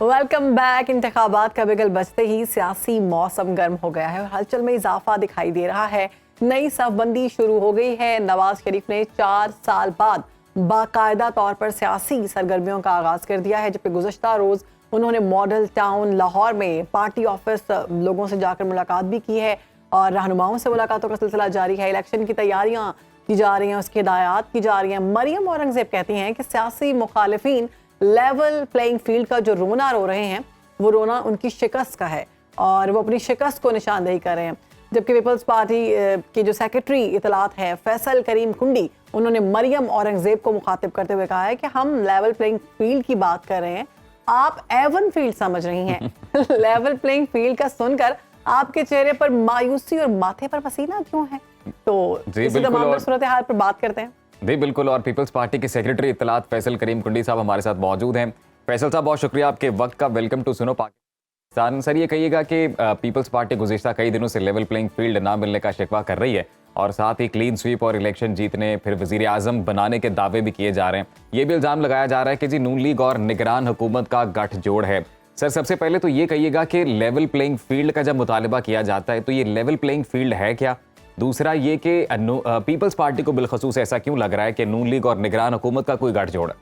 Welcome back. इंतखाबात का बिगल बजते ही सियासी मौसम गर्म हो गया है और हलचल में इजाफा दिखाई दे रहा है। नई सफबंदी शुरू हो गई है। नवाज शरीफ ने 4 साल बाद बाकायदा तौर पर सियासी सरगर्मियों का आगाज कर दिया है, जबकि गुज़श्ता रोज उन्होंने मॉडल टाउन लाहौर में पार्टी ऑफिस लोगों से जाकर मुलाकात भी की है और रहनुमाओं से मुलाकातों का सिलसिला जारी है। इलेक्शन की तैयारियां की जा रही हैं, उसकी हिदायत की जा रही हैं। मरियम औरंगजेब कहती हैं कि सियासी मुखालिफिन लेवल प्लेइंग फील्ड का जो रोना रो रहे हैं वो रोना उनकी शिकस्त का है और वो अपनी शिकस्त को निशानदेही कर रहे हैं। जबकि पीपल्स पार्टी के जो सेक्रेटरी इतलात है फैसल करीम कुंडी, उन्होंने मरियम औरंगजेब को मुखातिब करते हुए कहा है कि हम लेवल प्लेइंग फील्ड की बात कर रहे हैं, आप एवन फील्ड समझ रही हैं। लेवल प्लेइंग फील्ड का सुनकर आपके चेहरे पर मायूसी और माथे पर पसीना क्यों है? तो इसी तमाम सूरत हाल पर बात करते हैं। जी बिल्कुल, और पीपल्स पार्टी के सेक्रेटरी इत्तलात फैसल करीम कुंडी साहब हमारे साथ मौजूद हैं। फैसल साहब, बहुत शुक्रिया आपके वक्त का। वेलकम टू सुनो पाकिस्तान। सर, ये कहिएगा कि पीपल्स पार्टी गुज़िश्ता कई दिनों से लेवल प्लेइंग फील्ड ना मिलने का शिकवा कर रही है और साथ ही क्लीन स्वीप और इलेक्शन जीतने फिर वजीर आजम बनाने के दावे भी किए जा रहे हैं। ये भी इल्ज़ाम लगाया जा रहा है कि जी नून लीग और निगरान हुकूमत का गठजोड़ है। सर, सबसे पहले तो ये कहिएगा कि लेवल प्लेइंग फील्ड का जब मुतालबा किया जाता है तो ये लेवल प्लेइंग फील्ड है क्या? दूसरा ये कि पीपल्स पार्टी को बिलखसूस ऐसा क्यों लग रहा है कि नून लीग और निगरान हुकूमत का कोई गठजोड़ है?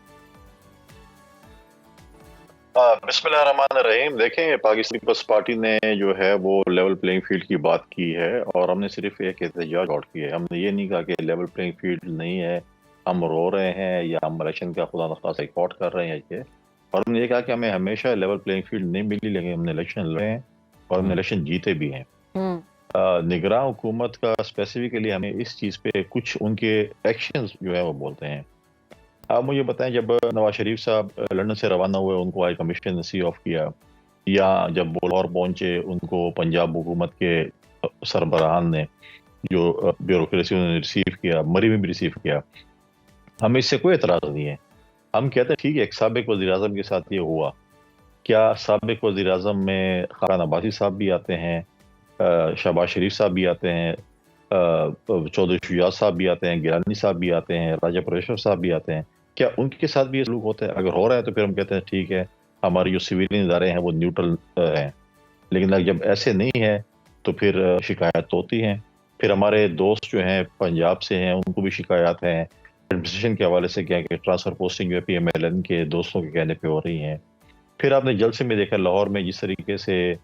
बिस्मिल्लाहिर्रहमानिर्रहीम। देखें, पाकिस्तान पीपल्स पार्टी ने जो है वो लेवल प्लेइंग फील्ड की बात की है और हमने सिर्फ एक एहतजाज आउट किया है। हमने ये नहीं कहा कि लेवल प्लेइंग फील्ड नहीं है, हम रो रहे हैं या हम इलेक्शन का खुदा नखास रिकॉर्ड कर रहे हैं ये। और हमने ये कहा कि हमें हमेशा लेवल प्लेइंग फील्ड नहीं मिली, लेकिन हमने इलेक्शन लड़े हैं और हमने इलेक्शन जीते भी हैं। निगरान हुकूमत का स्पेसिफिकली हमें इस चीज़ पे कुछ उनके एक्शंस जो है वो बोलते हैं। आप मुझे बताएं, जब नवाज शरीफ साहब लंदन से रवाना हुए, उनको हाई कमीशन ने सी ऑफ किया, या जब वो लाहौर पहुंचे उनको पंजाब हुकूमत के सरबराहान ने जो ब्यूरोक्रेसी उन्होंने रिसीव किया, मरी में भी रिसीव किया, हमें इससे कोई एतराज़ नहीं है। हम कहते हैं ठीक है, एक साबिक वज़ीर आज़म के साथ ये हुआ। क्या साबिक वज़ीर आज़म में खान अब्बासी साहब भी आते हैं, शहबाज शरीफ साहब भी आते हैं, चौधरी शुजात साहब भी आते हैं, गिलानी साहब भी आते हैं, राजा परेश्वर साहब भी आते हैं? क्या उनके साथ भी ये सलूक होता है? अगर हो रहा है तो फिर हम कहते हैं ठीक है, हमारे जो सिविलियन इदारे हैं वो न्यूट्रल हैं। लेकिन जब ऐसे नहीं है तो फिर शिकायत होती हैं। फिर हमारे दोस्त जो हैं पंजाब से हैं, उनको भी शिकायत हैं एडमिनिस्ट्रेशन के हवाले से, क्या कि ट्रांसफर पोस्टिंग जो है PMLN के दोस्तों के कहने पे हो रही हैं। फिर आपने जलसे में देखा लाहौर में जिस तरीके से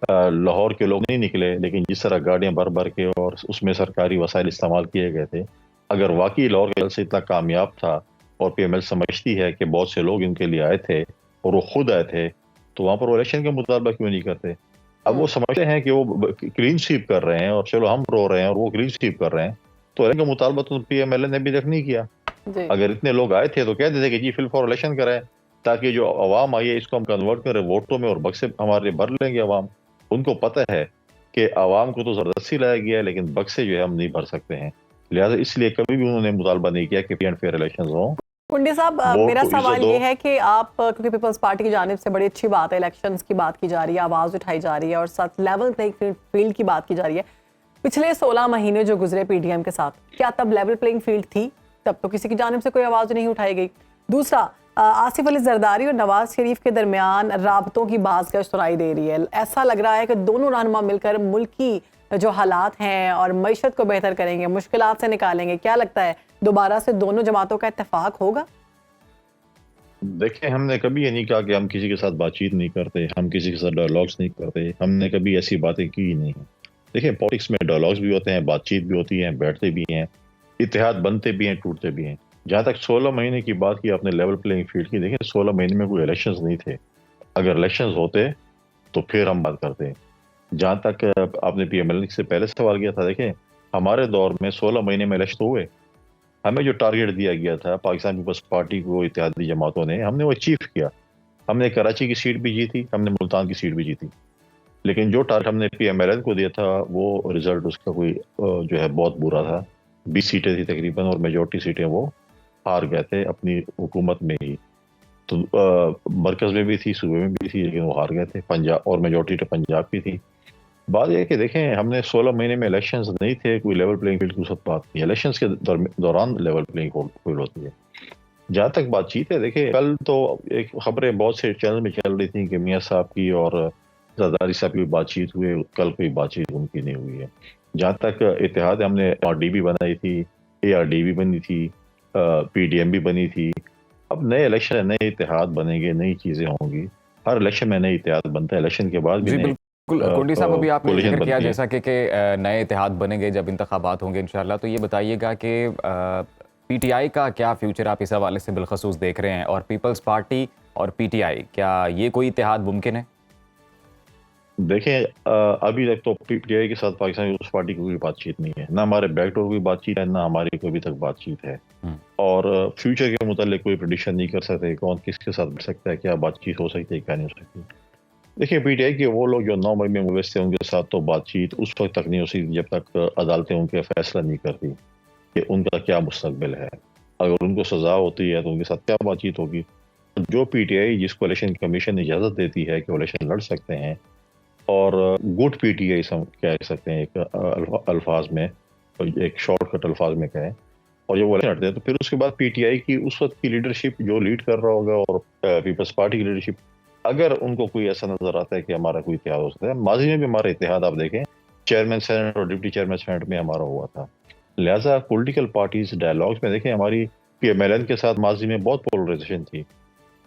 लाहौर के लोग नहीं निकले, लेकिन जिस तरह गाड़ियां भर भर के और उसमें सरकारी वसाइल इस्तेमाल किए गए थे। अगर वाकई लाहौर का जलसा इतना कामयाब था और PML समझती है कि बहुत से लोग इनके लिए आए थे और वो खुद आए थे, तो वहाँ पर वो इलेक्शन का मुतालबा क्यों नहीं करते? अब वो समझते हैं कि वो क्लीन स्वीप कर रहे हैं और चलो हम रो रहे हैं और वो क्लीन स्वीप कर रहे हैं, तो इलेक्शन का मुतालबा तो PML ने अभी तक नहीं किया। अगर इतने लोग आए थे तो कह देते कि जी फिल फॉर इलेक्शन कराएं, ताकि जो अवाम आई है इसको हम कन्वर्ट करें वोटों में और बक्से हमारे भर लेंगे अवाम। उनको पता है कि अवाम को तो जबरदस्ती लाया गया है, लेकिन बक्से जो है हम नहीं भर सकते हैं। लिहाजा इसलिए कभी भी उन्होंने मुतालबा नहीं किया कि फ्री एंड फेयर इलेक्शन हो। कुंडी साहब, मेरा सवाल ये है कि आप, क्योंकि पीपल्स पार्टी की जानिब से बड़ी अच्छी बात है, इलेक्शंस की बात की जा रही है, आवाज़ उठाई जा रही है और साथ लेवल प्लेइंग फील्ड की बात की जा रही है। पिछले 16 महीने जो गुजरे PDM के साथ, क्या तब लेवल प्लेइंग फील्ड थी? तब तो किसी की जानिब से कोई आवाज़ नहीं उठाई गई। दूसरा, आसिफ अली जरदारी और नवाज शरीफ के दरमियान राबतों की बाज़गश्त सुनाई दे रही है। ऐसा लग रहा है कि दोनों रहनुमा मिलकर मुल्क की जो हालात हैं और मईशत को बेहतर करेंगे, मुश्किलात से निकालेंगे। क्या लगता है दोबारा से दोनों जमातों का इत्तेफाक होगा? देखिए, हमने कभी ये नहीं कहा कि हम किसी के साथ बातचीत नहीं करते, हम किसी के साथ डायलॉग्स नहीं करते। हमने कभी ऐसी बातें की ही नहीं। देखिए, पॉलिटिक्स में डायलॉग्स भी होते हैं, बातचीत भी होती है, बैठते भी हैं, इत्तेहाद बनते भी हैं, टूटते भी हैं। जहाँ तक 16 महीने की बात की आपने लेवल प्लेइंग फील्ड की, देखिए 16 महीने में कोई इलेक्शंस नहीं थे। अगर इलेक्शंस होते तो फिर हम बात करते हैं। जहाँ तक आपने PML से पहले सवाल किया था, देखें हमारे दौर में 16 महीने में इलेक्शन हुए। हमें जो टारगेट दिया गया था पाकिस्तान पीपल्स पार्टी को, इत्तेहादी जमातों ने, हमने वो अचीव किया। हमने कराची की सीट भी जीती, हमने मुल्तान की सीट भी जीती। लेकिन जो टारगेट हमने PMLN को दिया था वो रिजल्ट उसका कोई जो है बहुत बुरा था। 20 सीटें थी तकरीबन और मेजॉरिटी सीटें वो हार गए थे अपनी हुकूमत में ही। तो मरकज में भी थी, सूबे में भी थी, लेकिन वो हार गए थे। पंजाब और मेजॉरिटी तो पंजाब की थी। बात यह कि देखें, हमने 16 महीने में इलेक्शंस नहीं थे, कोई लेवल प्लेइंग फील्ड की उस वक्त बात नहीं। इलेक्शंस के दौरान लेवल प्लेइंग फील्ड होती है। जहाँ तक बातचीत है, देखिए कल तो एक खबरें बहुत से चैनल में चल रही थी कि मियाँ साहब की और जरदारी साहब की बातचीत हुई। कल कोई बातचीत उनकी नहीं हुई है। जहाँ तक इत्तेहाद, हमने RD भी बनाई थी, ARD भी बनी थी, PDM भी बनी थी। अब नए इलेक्शन, नए इत्तेहाद बनेंगे, नई चीजें होंगी। हर इलेक्शन में नए इत्तेहाद बनता है, इलेक्शन के बाद भी नए। कुंडी साहब, अभी आपने जिक्र किया जैसा कि नए इत्तेहाद बनेंगे जब इंतखाबात होंगे इंशाल्लाह, तो ये बताइएगा कि PTI का क्या फ्यूचर आप इस हवाले से बिलखसूस देख रहे हैं, और पीपल्स पार्टी और PTI, क्या ये कोई इत्तेहाद मुमकिन है? देखें, अभी तक तो PTI के साथ पाकिस्तान पीपल्स पार्टी की कोई बातचीत नहीं है, ना हमारे बैकडोर की बातचीत है, ना हमारी कोई अभी तक बातचीत है। और फ्यूचर के मुतालिक कोई प्रेडिक्शन नहीं कर सकते कौन किसके साथ बढ़ सकता है, क्या बातचीत हो सकती है, क्या नहीं हो सकती। देखिए, PTI के वो लोग जो 9 मई में मुवस्से थे, उनके साथ तो बातचीत उस वक्त तक नहीं हो सकती जब तक अदालतें उनके फैसला नहीं करती कि उनका क्या मुस्तकबिल है। अगर उनको सजा होती है तो उनके साथ क्या बातचीत होगी। जो PTI जिसको इलेक्शन कमीशन इजाज़त देती है कि वो इलेक्शन लड़ सकते हैं, और गुड PTI कह सकते हैं एक अल्फाज में, एक शॉर्टकट अल्फाज में कहें, और जब वो इलेक्शन हटते हैं तो फिर उसके बाद पीटीआई की उस वक्त की लीडरशिप जो लीड कर रहा होगा और पीपल्स पार्टी की लीडरशिप, अगर उनको कोई ऐसा नजर आता है कि हमारा कोई इतिहाद हो सकता है, माजी में भी हमारा इतिहाद आप देखें चेयरमैन सेनेट और डिप्टी चेयरमैन सेनेट में हमारा हुआ था। लिहाजा पॉलिटिकल पार्टीज डायलॉग्स में देखें, हमारी पीएमएलएन के साथ माजी में बहुत पोलराइजेशन थी,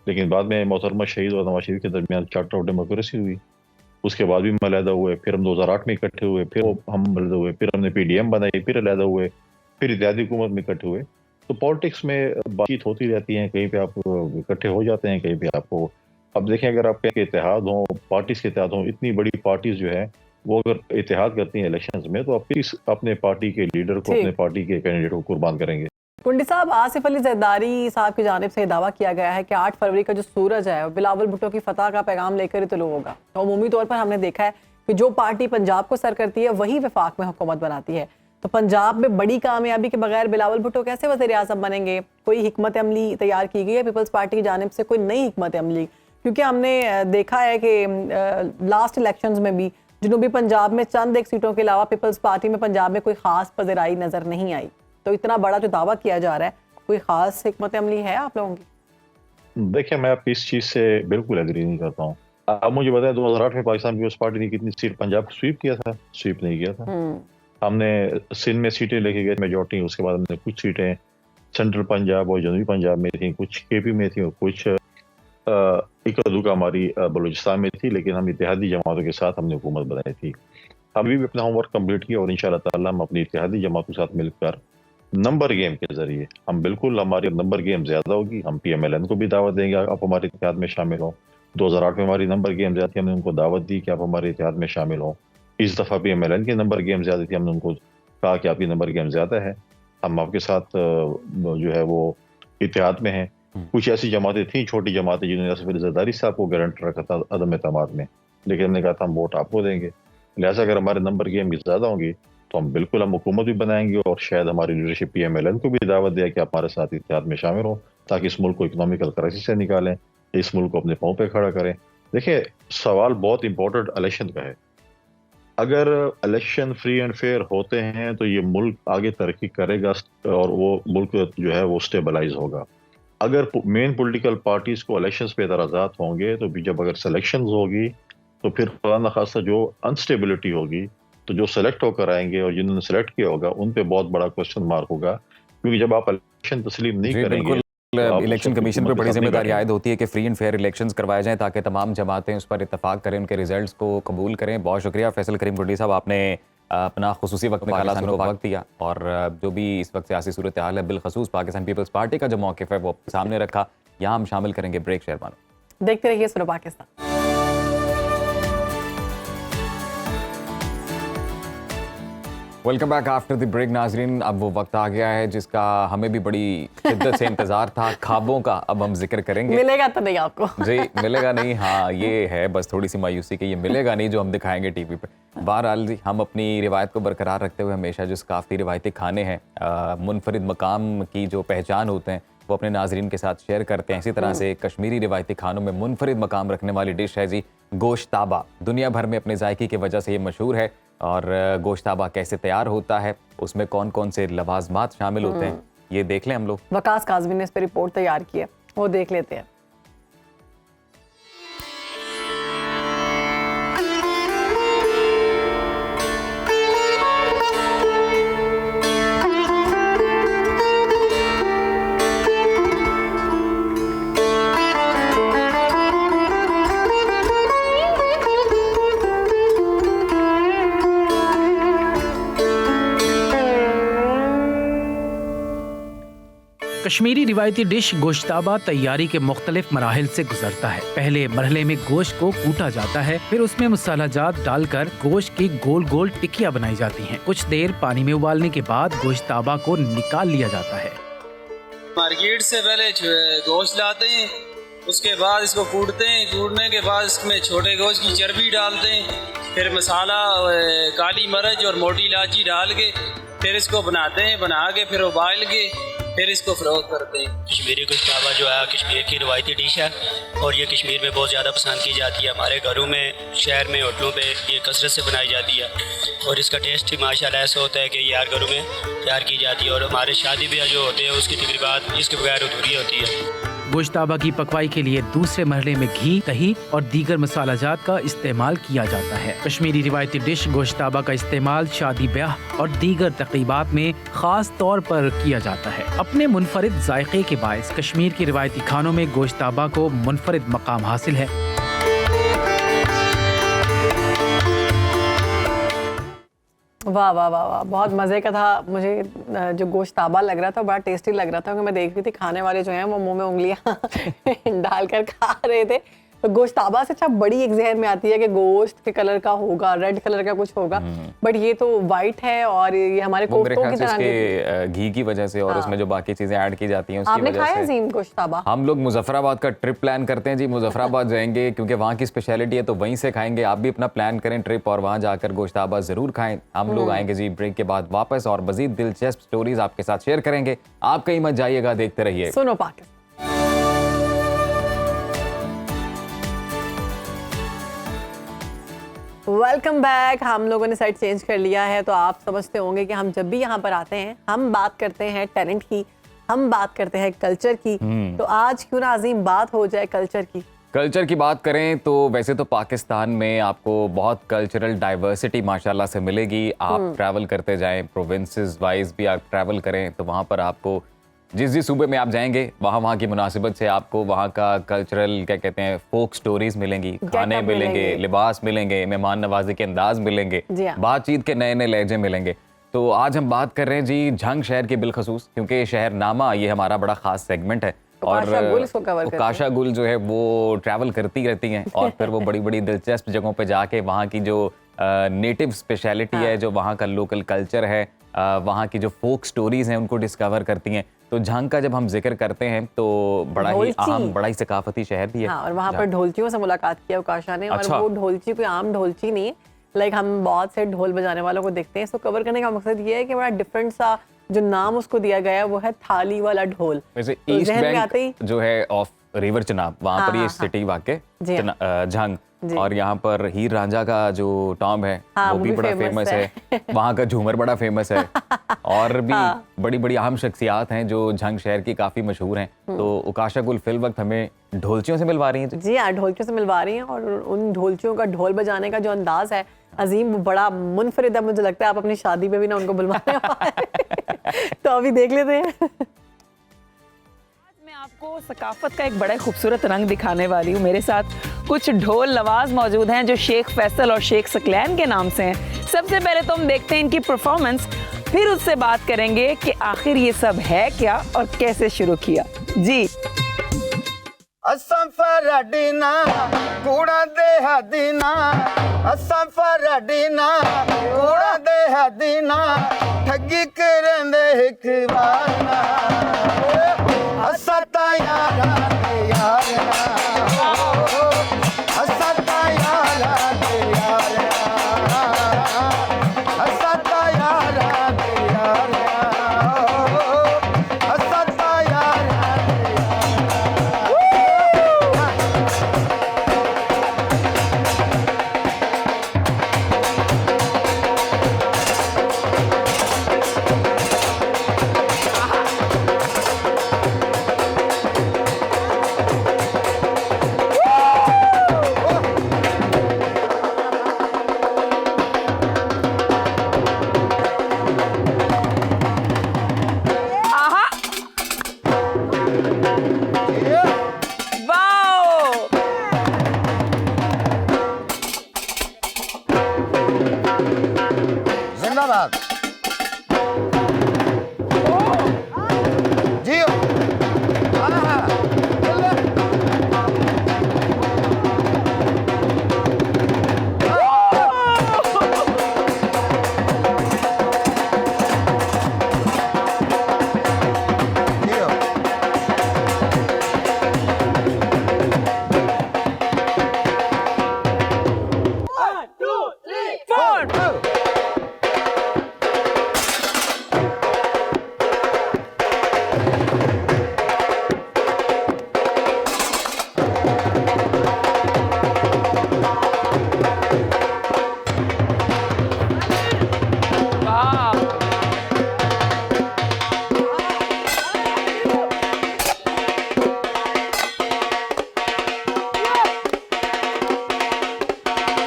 लेकिन बाद में मोहतरमा शहीद और नवाज शरीफ के दरमियान चार्टर ऑफ डेमोक्रेसी हुई, उसके बाद भी हम अलहदा हुए, फिर हम 2008 में इकट्ठे हुए, फिर हम अलहदा हुए, फिर हमने पीडीएम बनाई, फिर अलहदा हुए, फिर इत्तेहादी हुकूमत में इकट्ठे हुए। तो पॉलिटिक्स में बातचीत होती रहती है, कहीं पे आप इकट्ठे हो जाते हैं, कहीं पे आपको, अब देखें अगर आपके इत्तेहाद हो, पार्टीज के इत्तेहाद हो, इतनी बड़ी पार्टीज जो है वो अगर इत्तेहाद करती हैं इलेक्शंस में, तो आप किस अपने पार्टी के लीडर को, अपने पार्टी के कैंडिडेट को कुर्बान करेंगे। कुंडी साहब, आसिफ अली जरदारी साहब की जानिब से दावा किया गया है कि 8 फरवरी का जो सूरज है बिलावल भुट्टो की फतह का पैगाम लेकर ही तुलू होगा। तो अमूमी तौर पर हमने देखा है कि जो पार्टी पंजाब को सर करती है वही वफाक में हुकूमत बनाती है। तो पंजाब में बड़ी कामयाबी के बगैर बिलावल भुट्टो कैसे वज़ीर आज़म बनेंगे? कोई हिकमत अमली तैयार की गई है पीपल्स पार्टी की जानिब से, कोई नई हिकमत अमली? क्योंकि हमने देखा है कि लास्ट इलेक्शंस में भी जनूबी पंजाब में चंद एक सीटों के अलावा पीपल्स पार्टी में पंजाब में कोई खास पज़राई नजर नहीं आई। तो इतना बड़ा जो दावा किया जा रहा है, कोई खास हिकमत अमली है आप लोगों की? देखिए, मैं आपकी इस चीज से बिल्कुल एग्री नहीं करता हूँ। आप मुझे बताएं 2008 में पाकिस्तान पीपल्स पार्टी ने कितनी सीट पंजाब को स्वीप किया था? स्वीप नहीं किया था। हमने सिंध में सीटें लेके गए मेजोरिटी, उसके बाद हमने कुछ सीटें सेंट्रल पंजाब और जनूबी पंजाब में थी, कुछ केपी में थी और कुछ इक्का दुक्का हमारी बलूचिस्तान में थी, लेकिन हम इत्तेहादी जमातों के साथ हमने हुकूमत बनाई थी। अभी भी अपना होमवर्क कंप्लीट किया और इंशाअल्लाह ताला हम अपनी इत्तेहादी जमातों के साथ मिलकर नंबर गेम के जरिए हम बिल्कुल, हमारी नंबर गेम ज्यादा होगी, हम पीएमएलएन को भी दावत देंगे आप हमारे इत्तेहाद में शामिल हो। 2008 में हमारी नंबर गेम ज्यादा थी, हमने उनको दावत दी कि आप हमारे इत्तेहाद में शामिल हो। इस दफा पीएमएलएन की नंबर गेम ज्यादा थी, हमने उनको कहा कि आपकी नंबर गेम ज्यादा है, हम आपके साथ जो है वो इत्तेहाद में हैं। कुछ ऐसी जमातें थी, छोटी जमातें, जिन्होंने आसिफ अली जरदारी साहब को गारंटर रखा था अदम एतमाद में, लेकिन हमने कहा था हम वोट आपको देंगे। लिहाजा अगर हमारे नंबर गेम की ज्यादा होंगी तो हम बिल्कुल हम हुकूमत भी बनाएंगे और शायद हमारी लीडरशिप पीएमएलएन को भी दावत दिया कि आप हमारे साथ इत्तेहाद में शामिल हो, ताकि इस मुल्क को इकोनॉमिकल क्राइसिस से निकालें, इस मुल्क को अपने पाँव पे खड़ा करें। देखिए, सवाल बहुत इंपॉर्टेंट इलेक्शन का है। अगर इलेक्शन फ्री एंड फेयर होते हैं तो ये मुल्क आगे तरक्की करेगा और वो मुल्क जो है वो स्टेबलाइज होगा। अगर मेन पॉलिटिकल पार्टीज को इलेक्शंस पे एतराज़ात होंगे तो भी जब अगर सिलेक्शंस होगी तो फिर खुदा न खास्ता जो अनस्टेबिलिटी होगी, तो जो सेलेक्ट होकर आएंगे और जिन्होंने सेलेक्ट किया होगा उन पे बहुत बड़ा क्वेश्चन मार्क होगा, क्योंकि जब आप इलेक्शन तस्लीम नहीं करेंगे, इलेक्शन कमीशन पर बड़ी जिम्मेदारी आयद होती है कि फ्री एंड फेयर इलेक्शंस करवाए जाएं ताकि तमाम जमातें उस पर इत्तफाक करें, उनके रिजल्ट्स को कबूल करें। बहुत शुक्रिया फैसल करीम कुंडी साहब, आपने अपना खुसूसी वक्त निकाला, वक्त दिया और जो भी इस वक्त सियासी सूरत हाल है, बिलखसूस पाकिस्तान पीपल्स पार्टी का जो मौक़िफ़ है वो सामने रखा। यहाँ हम शामिल करेंगे ब्रेक। शेरबानो देखते रहिए Suno Pakistan. Welcome back after the break. नाजरीन, अब वो वक्त आ गया है जिसका हमें भी बड़ी शिद्दत से इंतजार था, ख्वाबों का। अब हम जिक्र करेंगे। मिलेगा तो नहीं आपको? जी, मिलेगा नहीं। हाँ, ये है बस थोड़ी सी मायूसी कि ये मिलेगा नहीं जो हम दिखाएंगे टीवी पे। बहरहाल जी, हम अपनी रिवायत को बरकरार रखते हुए हमेशा जो सकाफती रिवायती खाने हैं, मुनफरिद मकाम की जो पहचान होते हैं, वो अपने नाजरीन के साथ शेयर करते हैं। इसी तरह से कश्मीरी रिवायती खानों में मुनफरिद मकाम रखने वाली डिश है जी गोश्ताबा। दुनिया भर में अपने जायके की वजह से ये मशहूर है। और गोश्ताबा कैसे तैयार होता है, उसमें कौन कौन से लवाजमात शामिल होते हैं, ये देख लें हम लोग। वकास काज़मी ने इस पर रिपोर्ट तैयार की है, वो देख लेते हैं। कश्मीरी रिवायती डिश गोश्ताबा तैयारी के मुख्तलिफ मराहिल से गुजरता है। पहले मरहले में गोश्त को कूटा जाता है, फिर उसमें मसाला जात डालकर गोश्त की गोल गोल टिक्कियां बनाई जाती हैं। कुछ देर पानी में उबालने के बाद गोश्ताबा को निकाल लिया जाता है। मार्केट से पहले गोश्त लाते हैं, उसके बाद इसको कूटते हैं, कूटने के बाद इसमें छोटे गोश्त की चर्बी डालते हैं, फिर मसाला काली मिर्च और मोटी इलायची डाल के फिर इसको बनाते हैं, बना के फिर उबाल के फिर इसको फ़रोख्त करते हैं। कश्मीरी गोश्ताबा जो है कश्मीर की रवायती डिश है और ये कश्मीर में बहुत ज़्यादा पसंद की जाती है। हमारे घरों में, शहर में, होटलों पे ये कसरत से बनाई जाती है और इसका टेस्ट ही माशाल्लाह ऐसा होता है कि ये हर घरों में तैयार की जाती है और हमारे शादी ब्याह जो होते हैं उसकी तकरीबात इसके बगैर अधूरी होती है। गोश्ताबा की पकवाई के लिए दूसरे मरहले में घी, दही और दीगर मसालाजात का इस्तेमाल किया जाता है। कश्मीरी रिवायती डिश गोश्ताबा का इस्तेमाल शादी ब्याह और दीगर तकरीबात में खास तौर पर किया जाता है। अपने मुनफरिद जायके के बायस कश्मीर के रिवायती खानों में गोश्ताबा को मुनफरिद मकाम हासिल है। वाह वाह वाह वाह, बहुत मज़े का था। मुझे जो गोश्ताबा लग रहा था बड़ा टेस्टी लग रहा था, क्योंकि मैं देख रही थी खाने वाले जो हैं वो मुंह में उंगलियां डालकर खा रहे थे। तो गोश्ताबा से अच्छा बड़ी एक जहन में आती है कि गोश्त के कलर का होगा, रेड कलर का कुछ होगा, बट ये तो वाइट है और ये हमारे कोफ्तों की तरह के घी की वजह से और उसमें जो बाकी चीजें ऐड की जाती हैं उसकी आपने वजह खाया से। अजीम गोश्ताबा? हम लोग मुजफ्फराबाद का ट्रिप प्लान करते हैं जी, मुजफ्फराबाद जाएंगे क्योंकि वहाँ की स्पेशलिटी है तो वहीं से खाएंगे। आप भी अपना प्लान करें ट्रिप और वहाँ जाकर गोश्ताबा जरूर खाएं। हम लोग आएंगे जी ब्रेक के बाद वापस और मजीद दिलचस्प स्टोरीज आपके साथ शेयर करेंगे। आप कहीं मत जाइएगा, देखते रहिए सुनो पाकिस्तान। Welcome back. हम लोगों ने साइड चेंज कर लिया है, तो आप समझते होंगे कि हम जब भी यहाँ पर आते हैं हम बात करते हैं टैलेंट की, हम बात करते हैं कल्चर की। तो आज क्यों ना अजीम बात हो जाए कल्चर की। कल्चर की बात करें तो वैसे तो पाकिस्तान में आपको बहुत कल्चरल डाइवर्सिटी माशाल्लाह से मिलेगी। आप ट्रैवल करते जाएं, प्रोविंसेस वाइज भी आप ट्रैवल करें तो वहाँ पर आपको जिस सूबे में आप जाएंगे वहाँ की मुनासिबत से आपको वहाँ का कल्चरल क्या कहते हैं फोक स्टोरीज मिलेंगी, खाने मिलेंगे, लिबास मिलेंगे, मेहमान नवाजी के अंदाज मिलेंगे, बातचीत के नए नए लहजे मिलेंगे। तो आज हम बात कर रहे हैं जी झंग शहर की बिलखसूस, क्योंकि शहरनामा ये हमारा बड़ा खास सेगमेंट है और काशा गुल जो है वो ट्रैवल करती रहती हैं और फिर वो बड़ी बड़ी दिलचस्प जगहों पे जाके वहाँ की जो नेटिव स्पेशलिटी है, जो वहाँ का लोकल कल्चर है, वहाँ की जो फोक स्टोरीज हैं उनको डिस्कवर करती हैं। तो झंग का जब हम जिक्र करते हैं तो बड़ा ही अहम, बड़ा ही सकाफती शहर भी है। हाँ, और वहाँ पर ढोलचियों से मुलाकात किया काशा ने। अच्छा। और वो ढोलची कोई आम ढोलची नहीं है, लाइक हम बहुत से ढोल बजाने वालों को देखते हैं। इसको कवर करने का मकसद ये है कि बड़ा डिफरेंट सा जो नाम उसको दिया गया है वो है थाली वाला ढोल। वैसे ईस्ट बैंक जो है ऑफ रिवर चिनाब, वहाँ पर ये सिटी वाकई झंग, और यहाँ पर हीर रांझा का जो टॉम है वो भी बड़ा फेमस है। वहाँ का झूमर बड़ा फेमस है और भी बड़ी बड़ी अहम शख्सियात हैं जो झंग शहर की काफी मशहूर हैं। तो उकाशा गुल फिल वक्त हमें ढोलचियों से मिलवा रही हैं। जी हाँ, ढोलचियों से मिलवा रही हैं और उन ढोलचियों का ढोल बजाने का जो अंदाज है अजीम, वो बड़ा मुनफरिद है। मुझे लगता है आप अपनी शादी में भी ना उनको बुलवाने तो अभी देख लेते हैं। आपको सकाफत का एक बड़ा खूबसूरत रंग दिखाने वाली हूँ। मेरे साथ कुछ ढोल नवाज मौजूद हैं जो शेख फैसल और शेख सकलैन के नाम से हैं। सबसे पहले तो हम देखते हैं इनकी परफॉर्मेंस, फिर उससे बात करेंगे कि आखिर ये सब है क्या और कैसे शुरू किया। जी असफरडीना कूड़ा दे हदीना, असफरडीना कूड़ा दे हदीना, ठगी करंदे हिक बार ना, असता यारा दे यार ना, असता यारा दे यार ना, असता यारा दे यार ना, असता यारा दे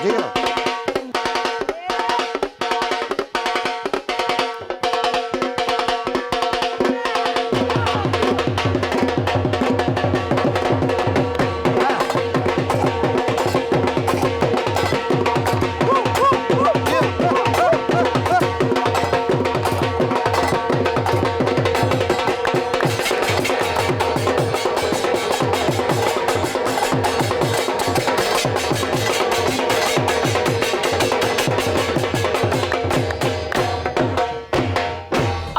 जी हाँ।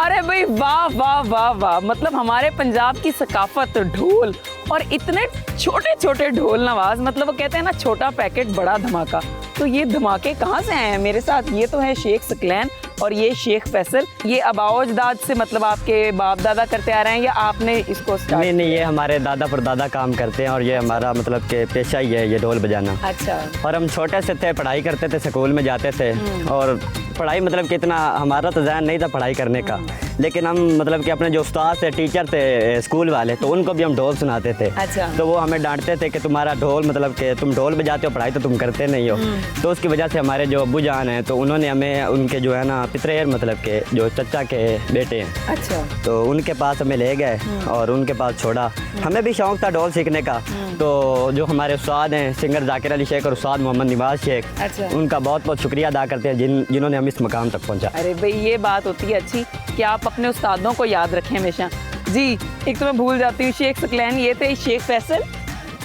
अरे भाई वाह वाह वाह वाह, मतलब हमारे पंजाब की सकाफत, ढोल और इतने छोटे छोटे ढोल नवाज, मतलब वो कहते हैं ना छोटा पैकेट बड़ा धमाका। तो ये धमाके कहाँ से आए हैं मेरे साथ? ये तो है शेख सकलैन और ये शेख फैसल। ये आबाओ अजदाद से मतलब आपके बाप दादा करते आ रहे हैं या आपने इसको स्टार्ट? नहीं, ये हमारे दादा परदादा काम करते हैं और ये हमारा मतलब कि पेशा ही है ये ढोल बजाना। अच्छा। और हम छोटे से थे, पढ़ाई करते थे, स्कूल में जाते थे और पढ़ाई मतलब कि इतना हमारा तो ज़हन नहीं था पढ़ाई करने का, लेकिन हम मतलब कि अपने जो उस्ताद थे, टीचर थे स्कूल वाले, तो उनको भी हम ढोल सुनाते थे। अच्छा। तो वो हमें डांटते थे कि तुम्हारा ढोल मतलब कि तुम ढोल बजाते हो, पढ़ाई तो तुम करते नहीं हो। तो उसकी वजह से हमारे जो अब्बू जान हैं तो उन्होंने हमें उनके जो है ना पितरेर मतलब के जो चचा के बेटे हैं, अच्छा, तो उनके पास हमें ले गए और उनके पास छोड़ा। हमें भी शौक था ढोल सीखने का। तो जो हमारे उस्ताद हैं सिंगर जाकिर अली शेख और उस्ताद मोहम्मद नवाज शेख, अच्छा, उनका बहुत बहुत शुक्रिया अदा करते हैं जिन्होंने हम इस मकाम तक पहुंचा। अरे भाई ये बात होती है अच्छी कि आप अपने उस्तादों को याद रखें हमेशा। जी, एक तो मैं भूल जाती हूँ, शेख सकलैन ये थे शेख फैसल।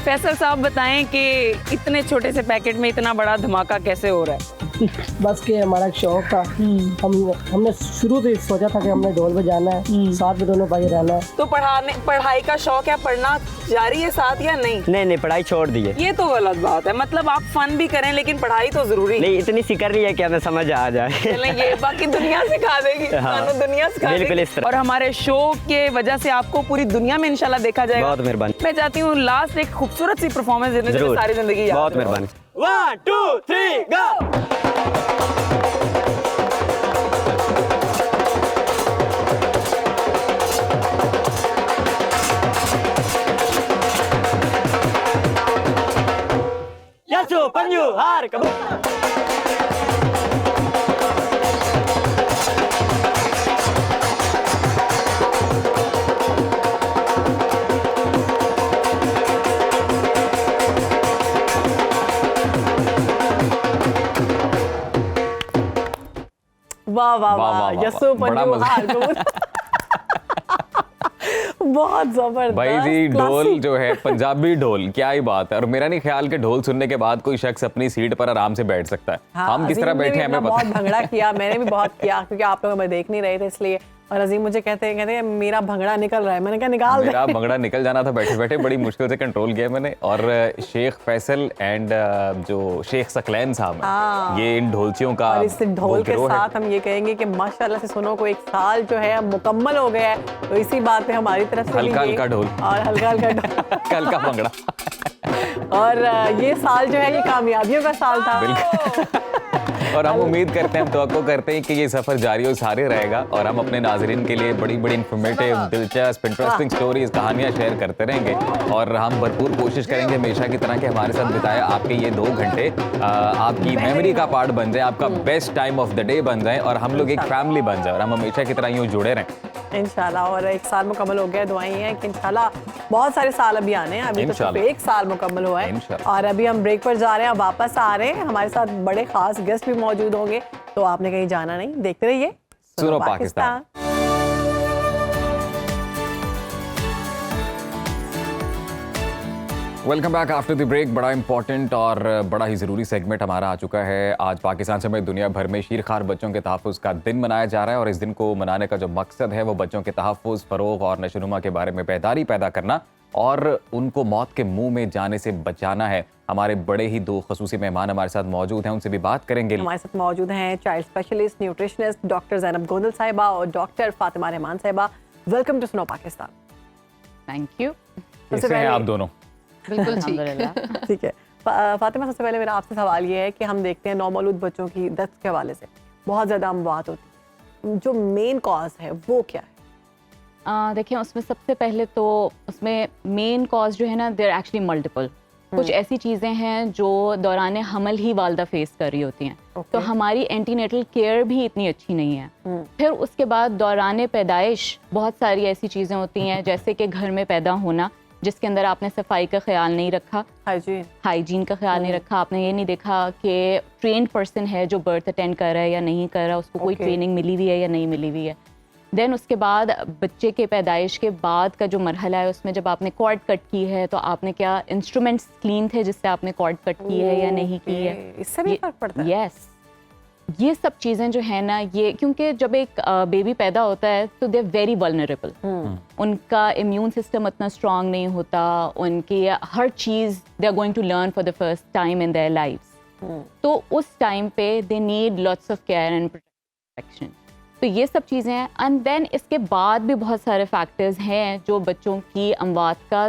फैसल साहब बताएं कि इतने छोटे से पैकेट में इतना बड़ा धमाका कैसे हो रहा है? बस के हमारा एक शौक था। हमने शुरू से सोचा था कि हमने ढोल बजाना है, साथ में दोनों भाई रहना है। तो पढ़ाई का शौक है, पढ़ना जारी है साथ या नहीं? नहीं, पढ़ाई छोड़ दी है। ये तो गलत बात है, मतलब आप फन भी करें लेकिन पढ़ाई तो जरूरी नहीं, इतनी सी कर रही है कि हमें समझ आ जाए। चलें, ये बाकी दुनिया सिखा देगी। हाँ, दुनिया सिखा बिल्कुल देगी। इस तरह। और हमारे शो के वजह से आपको पूरी दुनिया में इंशाल्लाह देखा जाएगा। बहुत मेहरबानी। मैं चाहती हूँ लास्ट एक खूबसूरत सी परफॉर्मेंस देने जो जरूर, सारी जिंदगी याद बहुत रहे। मेहरबानी। 1 2 3 गो। Yasu Panju Har Kabu। वाह वाह वाह, यसु पंजू हार कबूल। बहुत जबरदस्त भाई जी, ढोल क्लासिक। जो है पंजाबी ढोल, क्या ही बात है। और मेरा नहीं ख्याल कि ढोल सुनने के बाद कोई शख्स अपनी सीट पर आराम से बैठ सकता है। हाँ, हम किस तरह अजीम ने बैठे भी हैं हमें अपना पता बहुत भंगड़ा किया, मैंने भी बहुत किया क्योंकि आप लोग हमें देख नहीं रहे थे इसलिए। और अजीम मुझे कहते हैं मेरा भंगड़ा निकल रहा है, मैंने कहा निकाल दे। मेरा भंगड़ा निकल जाना था बैठे बैठे, बड़ी मुश्किल से कंट्रोल किया मैंने। और शेख फैसल एंड जो शेख सकलैन साहब हैं, ये इन ढोलचियों का और इस ढोल के गिरोह है। साथ हम ये कहेंगे कि माशाल्लाह से सुनो को 1 साल जो है अब मुकम्मल हो गया है। तो इसी बात पे हमारी तरफ से हल्का हल्का ढोल और हल्का हल्का ढोल कल का भंगड़ा। और ये साल जो है ये कामयाबियों का साल था। बिल्कुल। और हम उम्मीद करते हैं, हम तवक्को करते हैं कि ये सफर जारी और सारे रहेगा और हम अपने नाजरीन के लिए बड़ी बड़ी इंफॉर्मेटिव, दिलचस्प, इंटरेस्टिंग स्टोरीज, कहानियां शेयर करते रहेंगे। और हम भरपूर कोशिश करेंगे हमेशा की तरह के हमारे साथ बिताए आपके ये 2 घंटे आपकी मेमोरी का पार्ट बन जाए, आपका best time of the day बन जाए और हम लोग एक फैमिली बन जाए और हम हमेशा की तरह यूँ जुड़े रहें इंशाल्लाह। और 1 साल मुकम्मल हो गया, दुआएं हैं कि इंशाल्लाह बहुत सारे साल अभी आने हैं। अभी तो सिर्फ 1 साल मुकम्मल हुआ है और अभी हम ब्रेक पर जा रहे हैं, वापस आ रहे हैं। हमारे साथ बड़े खास गेस्ट भी मौजूद होंगे, तो आपने कहीं जाना नहीं, देखते रहिए Suno Pakistan. Welcome back after the break. बड़ा इंपॉर्टेंट और बड़ा ही ज़रूरी सेगमेंट हमारा आ चुका है। आज पाकिस्तान समेत दुनिया भर में शीरखार बच्चों के तहफ़्फ़ुज़ का दिन मनाया जा रहा है और इस दिन को मनाने का जो मकसद है वो बच्चों के तहफ़्फ़ुज़, फ़रोग़ और नशोनुमा के बारे में बेदारी पैदा करना और उनको मौत के मुंह में जाने से बचाना है। हमारे बड़े ही 2 ख़ुसूसी मेहमान हमारे साथ मौजूद हैं, उनसे भी बात करेंगे। हमारे साथ मौजूद हैं child specialist, nutritionist doctor Zainab Gondal साहिबा और डॉक्टर फातिमा रहमान साहिबा। वेलकम टू सुनो पाकिस्तान। Thank you. कैसे हैं आप दोनों? बिल्कुल ठीक। ठीक है फातिमा, सबसे पहले मेरा आपसे सवाल ये है कि हम देखते हैं नौमौलूद बच्चों की डेथ के हवाले से बहुत ज़्यादा अमवात होती है, जो मेन कॉज है वो क्या है? देखिए, उसमें सबसे पहले तो उसमें मेन कॉज जो है ना, देयर एक्चुअली मल्टीपल। कुछ ऐसी चीज़ें हैं जो दौरान हमल ही वालदा फेस कर रही होती हैं। तो हमारी एंटीनेटल केयर भी इतनी अच्छी नहीं है। फिर उसके बाद दौरान पैदाइश बहुत सारी ऐसी चीज़ें होती हैं, जैसे कि घर में पैदा होना जिसके अंदर आपने सफाई का ख्याल नहीं रखा, हाइजीन का ख्याल नहीं रखा, आपने ये नहीं देखा कि ट्रेंड पर्सन है जो बर्थ अटेंड कर रहा है या नहीं कर रहा, उसको कोई ट्रेनिंग मिली हुई है या नहीं मिली हुई है। देन उसके बाद बच्चे के पैदाइश के बाद का जो मरहला है उसमें जब आपने कॉर्ड कट की है तो आपने क्या इंस्ट्रूमेंट्स क्लीन थे जिससे आपने कॉर्ड कट की है या नहीं की है, इससे भी फर्क पड़ता है। यस, ये सब चीज़ें जो है ना, ये क्योंकि जब एक बेबी पैदा होता है तो दे आर वेरी वल्नरेबल, उनका इम्यून सिस्टम इतना स्ट्रांग नहीं होता, उनकी हर चीज़ they are going to learn for the first time in their lives. तो उस टाइम पे they need lots of care and protection. तो ये सब चीज़ें हैं। एंड देन इसके बाद भी बहुत सारे फैक्टर्स हैं जो बच्चों की अमवात का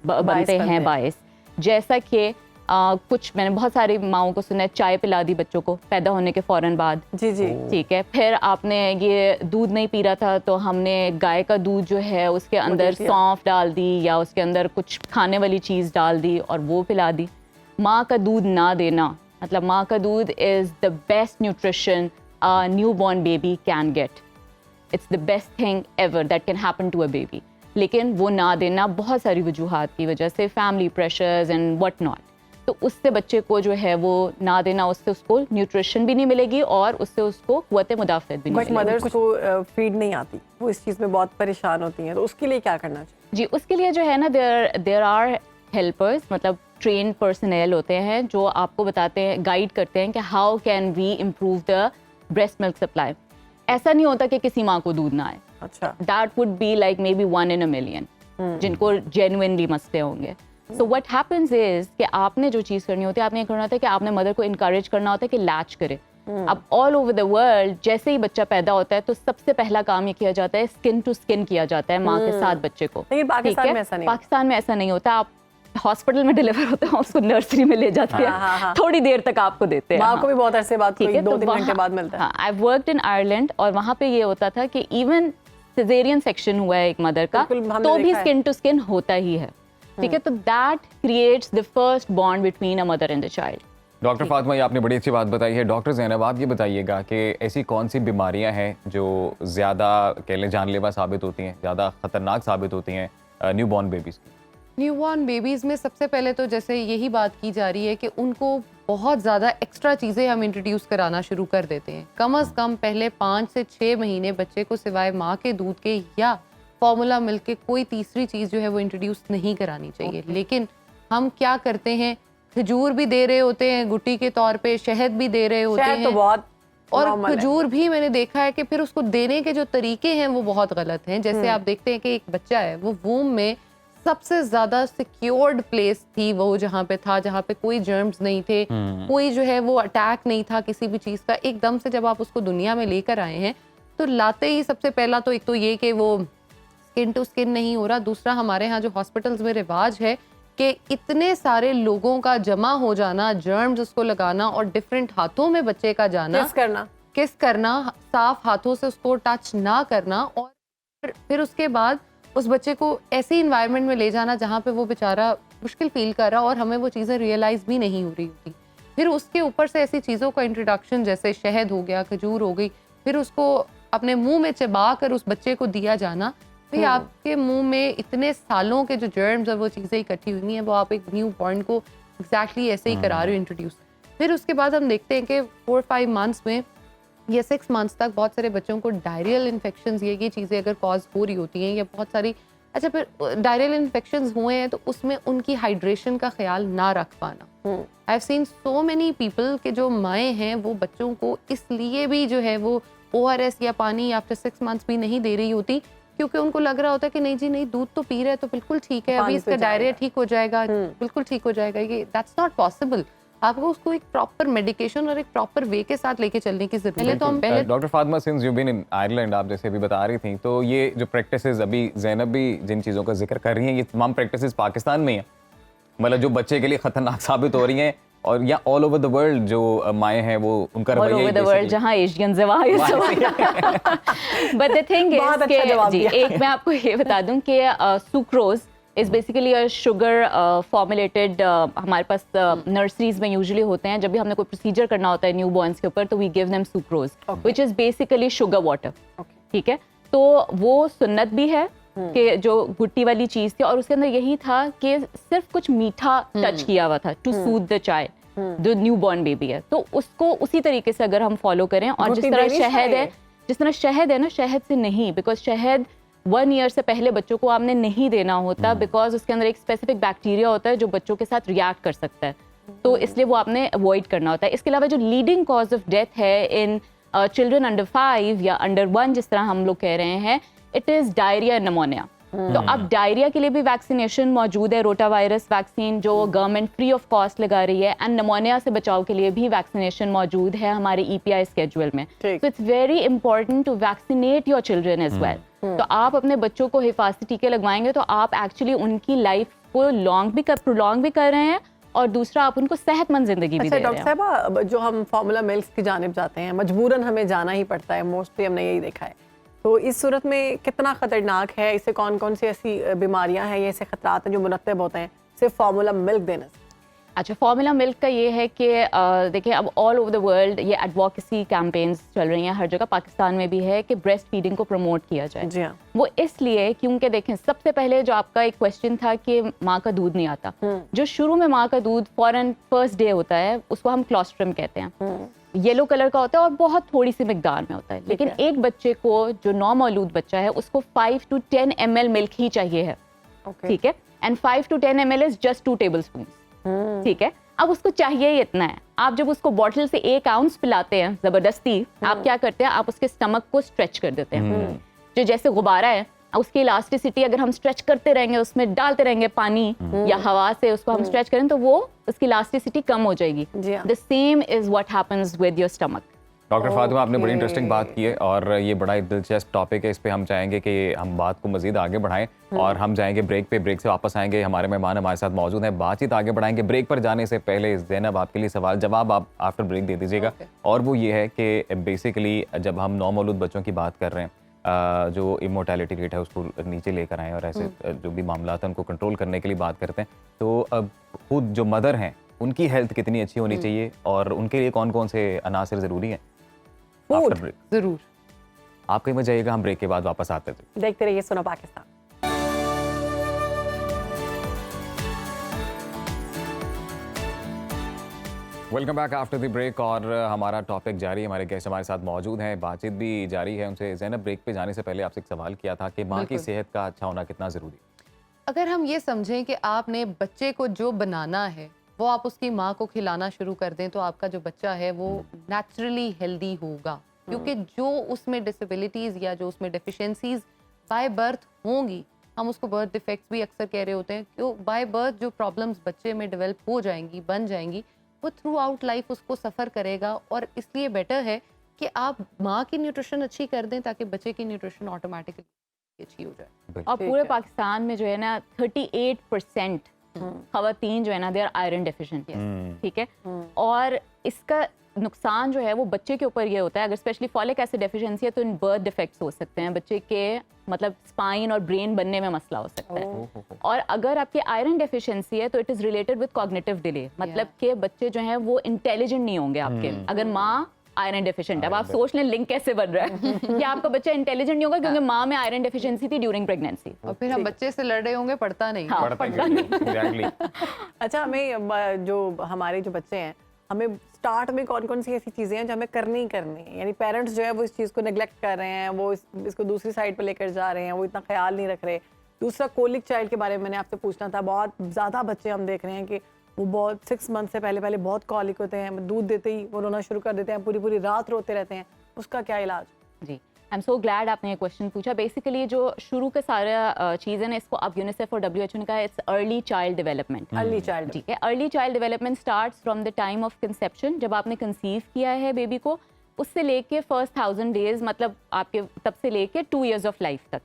बनते हैं बायस, जैसा कि कुछ मैंने बहुत सारी माओं को सुना है चाय पिला दी बच्चों को पैदा होने के फ़ौरन बाद। जी जी, ठीक है। फिर आपने ये दूध नहीं पी रहा था तो हमने गाय का दूध जो है उसके अंदर सौंफ डाल दी या उसके अंदर कुछ खाने वाली चीज़ डाल दी और वो पिला दी। माँ का दूध ना देना, मतलब माँ का दूध is the best nutrition a newborn baby can get. It's the best thing ever that can happen to a baby. लेकिन वो ना देना बहुत सारी वजूहात की वजह से, family pressures and what not, तो उससे बच्चे को जो है वो ना देना, उससे उसको न्यूट्रिशन भी नहीं मिलेगी और उससे उसको क़ुव्वत मुदाफ़अत भी नहीं मिलेगी। बट मदर्स को फीड नहीं आती, वो इस चीज़ में बहुत परेशान होती हैं, तो उसके लिए क्या करना चाहिए? जी, उसके लिए जो है ना देयर आर हेल्पर्स, मतलब ट्रेन पर्सनल होते हैं जो आपको बताते हैं, गाइड करते हैं कि how can we improve the breast milk supply. ऐसा नहीं होता कि किसी माँ को दूध ना आए, अच्छा, that would be like may be 1 in a million जिनको जेन्युइनली मसले होंगे। सो व्हाट हैपेंस इज कि आपने जो चीज़ करनी होती है, आपने ये करना होता है कि आपने मदर को इनकरेज करना होता है कि लैच करे। अब ऑल ओवर द वर्ल्ड जैसे ही बच्चा पैदा होता है तो सबसे पहला काम ये किया जाता है, स्किन टू स्किन किया जाता है माँ के साथ बच्चे को। लेकिन पाकिस्तान में ऐसा नहीं, पाकिस्तान में ऐसा नहीं होता। आप हॉस्पिटल में डिलीवर होते हैं, उसको नर्सरी में ले जाते हैं, थोड़ी देर तक आपको देते हैं। माँ को भी बहुत अरसे बाद, कोई 2-3 घंटे बाद मिलता है। आई वर्कड इन आयरलैंड और वहाँ पे ये होता था कि इवन सिजेरियन सेक्शन हुआ है एक मदर का तो भी स्किन टू स्किन होता ही है। ठीक है, तो that creates the first bond between a mother and the child. Doctor Fatima, ये आपने बड़ी अच्छी बात बताई है। डॉक्टर ज़ैनब, आप ये बताइएगा कि ऐसी कौन सी बीमारियां हैं जो ज़्यादा कह लें जानलेवा साबित होती हैं, ज़्यादा ख़तरनाक साबित होती हैं न्यूबॉर्न बेबीज़ की? न्यूबॉर्न बेबीज़ में सबसे पहले तो जैसे यही बात की जा रही है कि उनको बहुत ज़्यादा एक्स्ट्रा चीज़ें हम इंट्रोड्यूस कराना शुरू कर देते हैं। कम से कम पहले 5 से 6 महीने बच्चे को सिवाय माँ के दूध के या फॉर्मूला मिल्क के कोई तीसरी चीज़ जो है वो इंट्रोड्यूस नहीं करानी चाहिए। लेकिन हम क्या करते हैं, खजूर भी दे रहे होते हैं गुट्टी के तौर पे, शहद भी दे रहे होते हैं, तो बहुत और खजूर भी मैंने देखा है कि फिर उसको देने के जो तरीके हैं वो बहुत गलत हैं। जैसे आप देखते हैं कि एक बच्चा है, वो वूम में सबसे ज्यादा सिक्योर्ड प्लेस थी वो, जहाँ पे था जहाँ पे कोई जर्म्स नहीं थे, कोई जो है वो अटैक नहीं था किसी भी चीज़ का। एकदम से जब आप उसको दुनिया में लेकर आए हैं तो लाते ही सबसे पहला तो एक तो ये कि वो स्किन टू स्किन नहीं हो रहा। दूसरा, हमारे यहाँ जो हॉस्पिटल्स में रिवाज है कि इतने सारे लोगों का जमा हो जाना, जर्म्स उसको लगाना और डिफरेंट हाथों में बच्चे का जाना, किस करना, साफ हाथों से उसको टच ना करना, और फिर उसके बाद उस बच्चे को ऐसे इन्वायरमेंट में ले जाना जहाँ पे वो बेचारा मुश्किल फील कर रहा और हमें वो चीज़ें रियलाइज़ भी नहीं हो रही होती। फिर उसके ऊपर से ऐसी चीज़ों का इंट्रोडक्शन जैसे शहद हो गया, खजूर हो गई, फिर उसको अपने मुंह में चबा कर उस बच्चे को दिया जाना। फिर आपके मुंह में इतने सालों के जो जर्म्स और वो चीज़ें इकट्ठी हुई हैं, वो आप एक न्यू बॉर्न को एग्जैक्टली ऐसे ही करा रहे हो इंट्रोड्यूस। फिर उसके बाद हम देखते हैं कि 4-5 मंथ्स में या 6 मंथ्स तक बहुत सारे बच्चों को डायरियल इन्फेक्शंस, ये चीज़ें अगर कॉज हो रही होती हैं या बहुत सारी, अच्छा फिर डायरियल इन्फेक्शंस हुए हैं तो उसमें उनकी हाइड्रेशन का ख्याल ना रख पाना। I have seen so many people के जो माएँ हैं वो बच्चों को इसलिए भी जो है वो ORS या पानी आफ्टर 6 मंथ्स भी नहीं दे रही होती, क्योंकि उनको लग रहा होता है कि नहीं जी नहीं, दूध तो पी रहा है तो बिल्कुल ठीक है, अभी इसका डायरिया ठीक हो जाएगा, बिल्कुल ठीक हो जाएगा। ये दैट्स नॉट पॉसिबल। आपको उसको एक प्रॉपर मेडिकेशन और एक प्रॉपर वे के साथ लेके चलने की जरूरत है। तो हम पहले doctor Fatima, since you been in Ireland, आप जैसे अभी बता रही थी, तो ये जो प्रैक्टिसेस अभी ज़ैनब भी जिन चीज़ों का जिक्र कर रही हैं, ये तमाम प्रैक्टिसेस पाकिस्तान में हैं, मतलब जो बच्चे के लिए खतरनाक साबित हो रही हैं, और या ऑल ओवर द वर्ल्ड जो माएँ हैं वो उनका ऑल ओवर द वर्ल्ड, जहाँ एशियंस है वहाँ ये सब। बट द थिंग इज कि जी, एक मैं आपको ये बता दूं कि sucrose is basically a sugar formulated, हमारे पास नर्सरीज में यूजुअली होते हैं। जब भी हमने कोई प्रोसीजर करना होता है न्यू बॉर्न्स के ऊपर, तो we give them sucrose which is basically sugar water. ठीक है, तो वो सुन्नत भी है कि जो गुट्टी वाली चीज़ थी, और उसके अंदर यही था कि सिर्फ कुछ मीठा टच किया हुआ था टू सूद द चाइल्ड जो न्यू बॉर्न बेबी है। तो उसको उसी तरीके से अगर हम फॉलो करें, और जिस तरह शहद है ना, शहद से नहीं, बिकॉज शहद 1 ईयर से पहले बच्चों को आपने नहीं देना होता, बिकॉज उसके अंदर एक स्पेसिफिक बैक्टीरिया होता है जो बच्चों के साथ रिएक्ट कर सकता है, तो इसलिए वो आपने अवॉइड करना होता है। इसके अलावा जो लीडिंग कॉज ऑफ डेथ है इन चिल्ड्रन अंडर 5 या अंडर 1, जिस तरह हम लोग कह रहे हैं, इट इज़ डायरिया, निमोनिया। तो अब डायरिया के लिए भी वैक्सीनेशन मौजूद है, रोटा वायरस वैक्सीन जो गवर्नमेंट फ्री ऑफ कॉस्ट लगा रही है, एंड निमोनिया से बचाव के लिए भी वैक्सीनेशन मौजूद है हमारे EPI स्केड्यूल में। So it's very important to vaccinate your children as well. तो आप अपने बच्चों को हिफाजती टीके लगवाएंगे तो आप एक्चुअली उनकी लाइफ को प्रोलॉन्ग भी कर रहे हैं, और दूसरा आप उनको सेहतमंद जिंदगी भी दे रहे हैं। डॉक्टर साहब, जो हम फार्मूला मिल्क की जानिब जाते हैं, मजबूरन हमें जाना ही पड़ता है, मोस्टली हमने यही देखा है, तो इस सूरत में कितना ख़तरनाक है, इससे कौन कौन सी ऐसी बीमारियां हैं या ऐसे खतरात हैं जो मुरतब होते हैं सिर्फ फार्मूला मिल्क देने से? अच्छा, फार्मूला मिल्क का ये है कि देखिए अब ऑल ओवर द वर्ल्ड ये एडवोकेसी कैंपेन्स चल रही हैं, हर जगह, पाकिस्तान में भी है कि ब्रेस्ट फीडिंग को प्रमोट किया जाए। जी हाँ। वो इसलिए क्योंकि देखें, सबसे पहले जो आपका एक क्वेश्चन था कि माँ का दूध नहीं आता, जो शुरू में माँ का दूध फौरन फर्स्ट डे होता है, उसको हम क्लोस्ट्रम कहते हैं, येलो कलर का होता है और बहुत थोड़ी सी मिकदार में होता है। लेकिन एक बच्चे को, जो नौ मौलूद बच्चा है, उसको 5 to 10 ml मिल्क ही चाहिए है। ठीक है, and 5 to 10 ml is just 2 tablespoons। ठीक है, अब उसको चाहिए ही इतना है। आप जब उसको बॉटल से 1 ounce पिलाते हैं जबरदस्ती, आप क्या करते हैं, आप उसके स्टमक को स्ट्रेच कर देते हैं। जो जैसे गुब्बारा है, उसकी इलास्टिसिटी अगर हम स्ट्रेच करते रहेंगे, उसमें डालते रहेंगे पानी या हवा से उसको हम स्ट्रेच करें, तो वो उसकी इलास्टिसिटी कम हो जाएगी। The same is what happens with your stomach. Doctor Fatima, आपने बड़ी इंटरेस्टिंग बात की है, और ये बड़ा एक दिलचस्प टॉपिक है। इस पे हम चाहेंगे कि हम बात को मजीद आगे बढ़ाएं, और हम जाएंगे ब्रेक पे। ब्रेक से वापस आएंगे, हमारे मेहमान हमारे साथ मौजूद हैं, बातचीत आगे बढ़ाएंगे। ब्रेक पर जाने से पहले ज़ैनब, आपके लिए सवाल जवाब आप आफ्टर ब्रेक दे दीजिएगा। और वो ये है कि बेसिकली जब हम नौमौलूद बच्चों की बात कर रहे हैं, जो इमोर्टैलिटी रेट है उसको नीचे लेकर आएँ, और ऐसे जो भी मामला है उनको कंट्रोल करने के लिए बात करते हैं, तो अब खुद जो मदर हैं उनकी हेल्थ कितनी अच्छी होनी चाहिए, और उनके लिए कौन कौन से अनासर ज़रूरी हैं? आफ्टर ब्रेक जरूर आप कहीं मत जाइएगा, हम ब्रेक के बाद वापस आते थे। देखते रहिए Suno Pakistan. Welcome back after the break, और हमारा टॉपिक जारी है। हमारे गेस्ट हमारे साथ मौजूद हैं, बातचीत भी जारी है उनसे। ज़ैनब, ब्रेक पे जाने से पहले आपसे एक सवाल किया था कि माँ की सेहत का अच्छा होना कितना ज़रूरी है? अगर हम ये समझें कि आपने बच्चे को जो बनाना है वो आप उसकी माँ को खिलाना शुरू कर दें, तो आपका जो बच्चा है वो नेचुरली हेल्दी होगा, क्योंकि जो उसमें डिसेबिलिटीज़ या जो उसमें डेफिशिएंसीज बाय बर्थ होंगी, हम उसको बर्थ डिफेक्ट्स भी अक्सर कह रहे होते हैं, क्यों बाय बर्थ जो प्रॉब्लम्स बच्चे में डेवलप हो जाएंगी, बन जाएंगी, वो थ्रू आउट लाइफ उसको सफ़र करेगा। और इसलिए बेटर है कि आप माँ की न्यूट्रिशन अच्छी कर दें ताकि बच्चे की न्यूट्रिशन ऑटोमेटिकली अच्छी हो जाए। और पूरे पाकिस्तान में जो है ना 38% खवातीन जो है ना, दे आर आयरन डेफिशिएंट। ठीक है, और इसका नुकसान जो है वो बच्चे के ऊपर ये होता है, अगर स्पेशली फॉलिक एसिड डेफिशिएंसी है तो इन बर्थ डिफेक्ट्स हो सकते हैं, बच्चे के मतलब स्पाइन और ब्रेन बनने में मसला हो सकता है। और अगर आपकी आयरन डेफिशिएंसी है तो it is related with cognitive delay, मतलब कि बच्चे जो हैं वो इंटेलिजेंट नहीं होंगे आपके, अगर माँ आयरन डेफिशिएंट है। अब आप सोच लें लिंक कैसे बन रहा है कि आपका बच्चा इंटेलिजेंट नहीं होगा क्योंकि माँ में आयरन डेफिशिएंसी थी ड्यूरिंग प्रेगनेंसी, और फिर हम बच्चे से लड़ रहे होंगे, पढ़ता नहीं। हाँ, पढ़ता नहीं। अच्छा, हमें जो हमारे जो बच्चे हैं, हमें स्टार्ट में कौन कौन सी ऐसी चीज़ें हैं जो हमें करनी ही करनी है? यानी पेरेंट्स जो है वो इस चीज़ को नेग्लेक्ट कर रहे हैं, वो इसको दूसरी साइड पर लेकर जा रहे हैं, वो इतना ख्याल नहीं रख रहे। दूसरा, कोलिक चाइल्ड के बारे में मैंने आपसे पूछना था। बहुत ज़्यादा बच्चे हम देख रहे हैं कि वो बहुत 6 मंथ से पहले बहुत कॉलिक होते हैं, दूध देते ही वो रोना शुरू कर देते हैं, पूरी पूरी रात रोते रहते हैं, उसका क्या इलाज? जी, आई एम सो ग्लैड आपने ये क्वेश्चन पूछा। बेसिकली जो शुरू के सारा चीज़ है ना, इसको अब यूनिसेफ और WHO ने कहा it's early child development. Early child, ठीक है, early child development starts from the time of conception, जब आपने कंसीव किया है बेबी को, उससे लेके फर्स्ट 1000 डेज, मतलब आपके तब से लेके 2 years ऑफ लाइफ तक।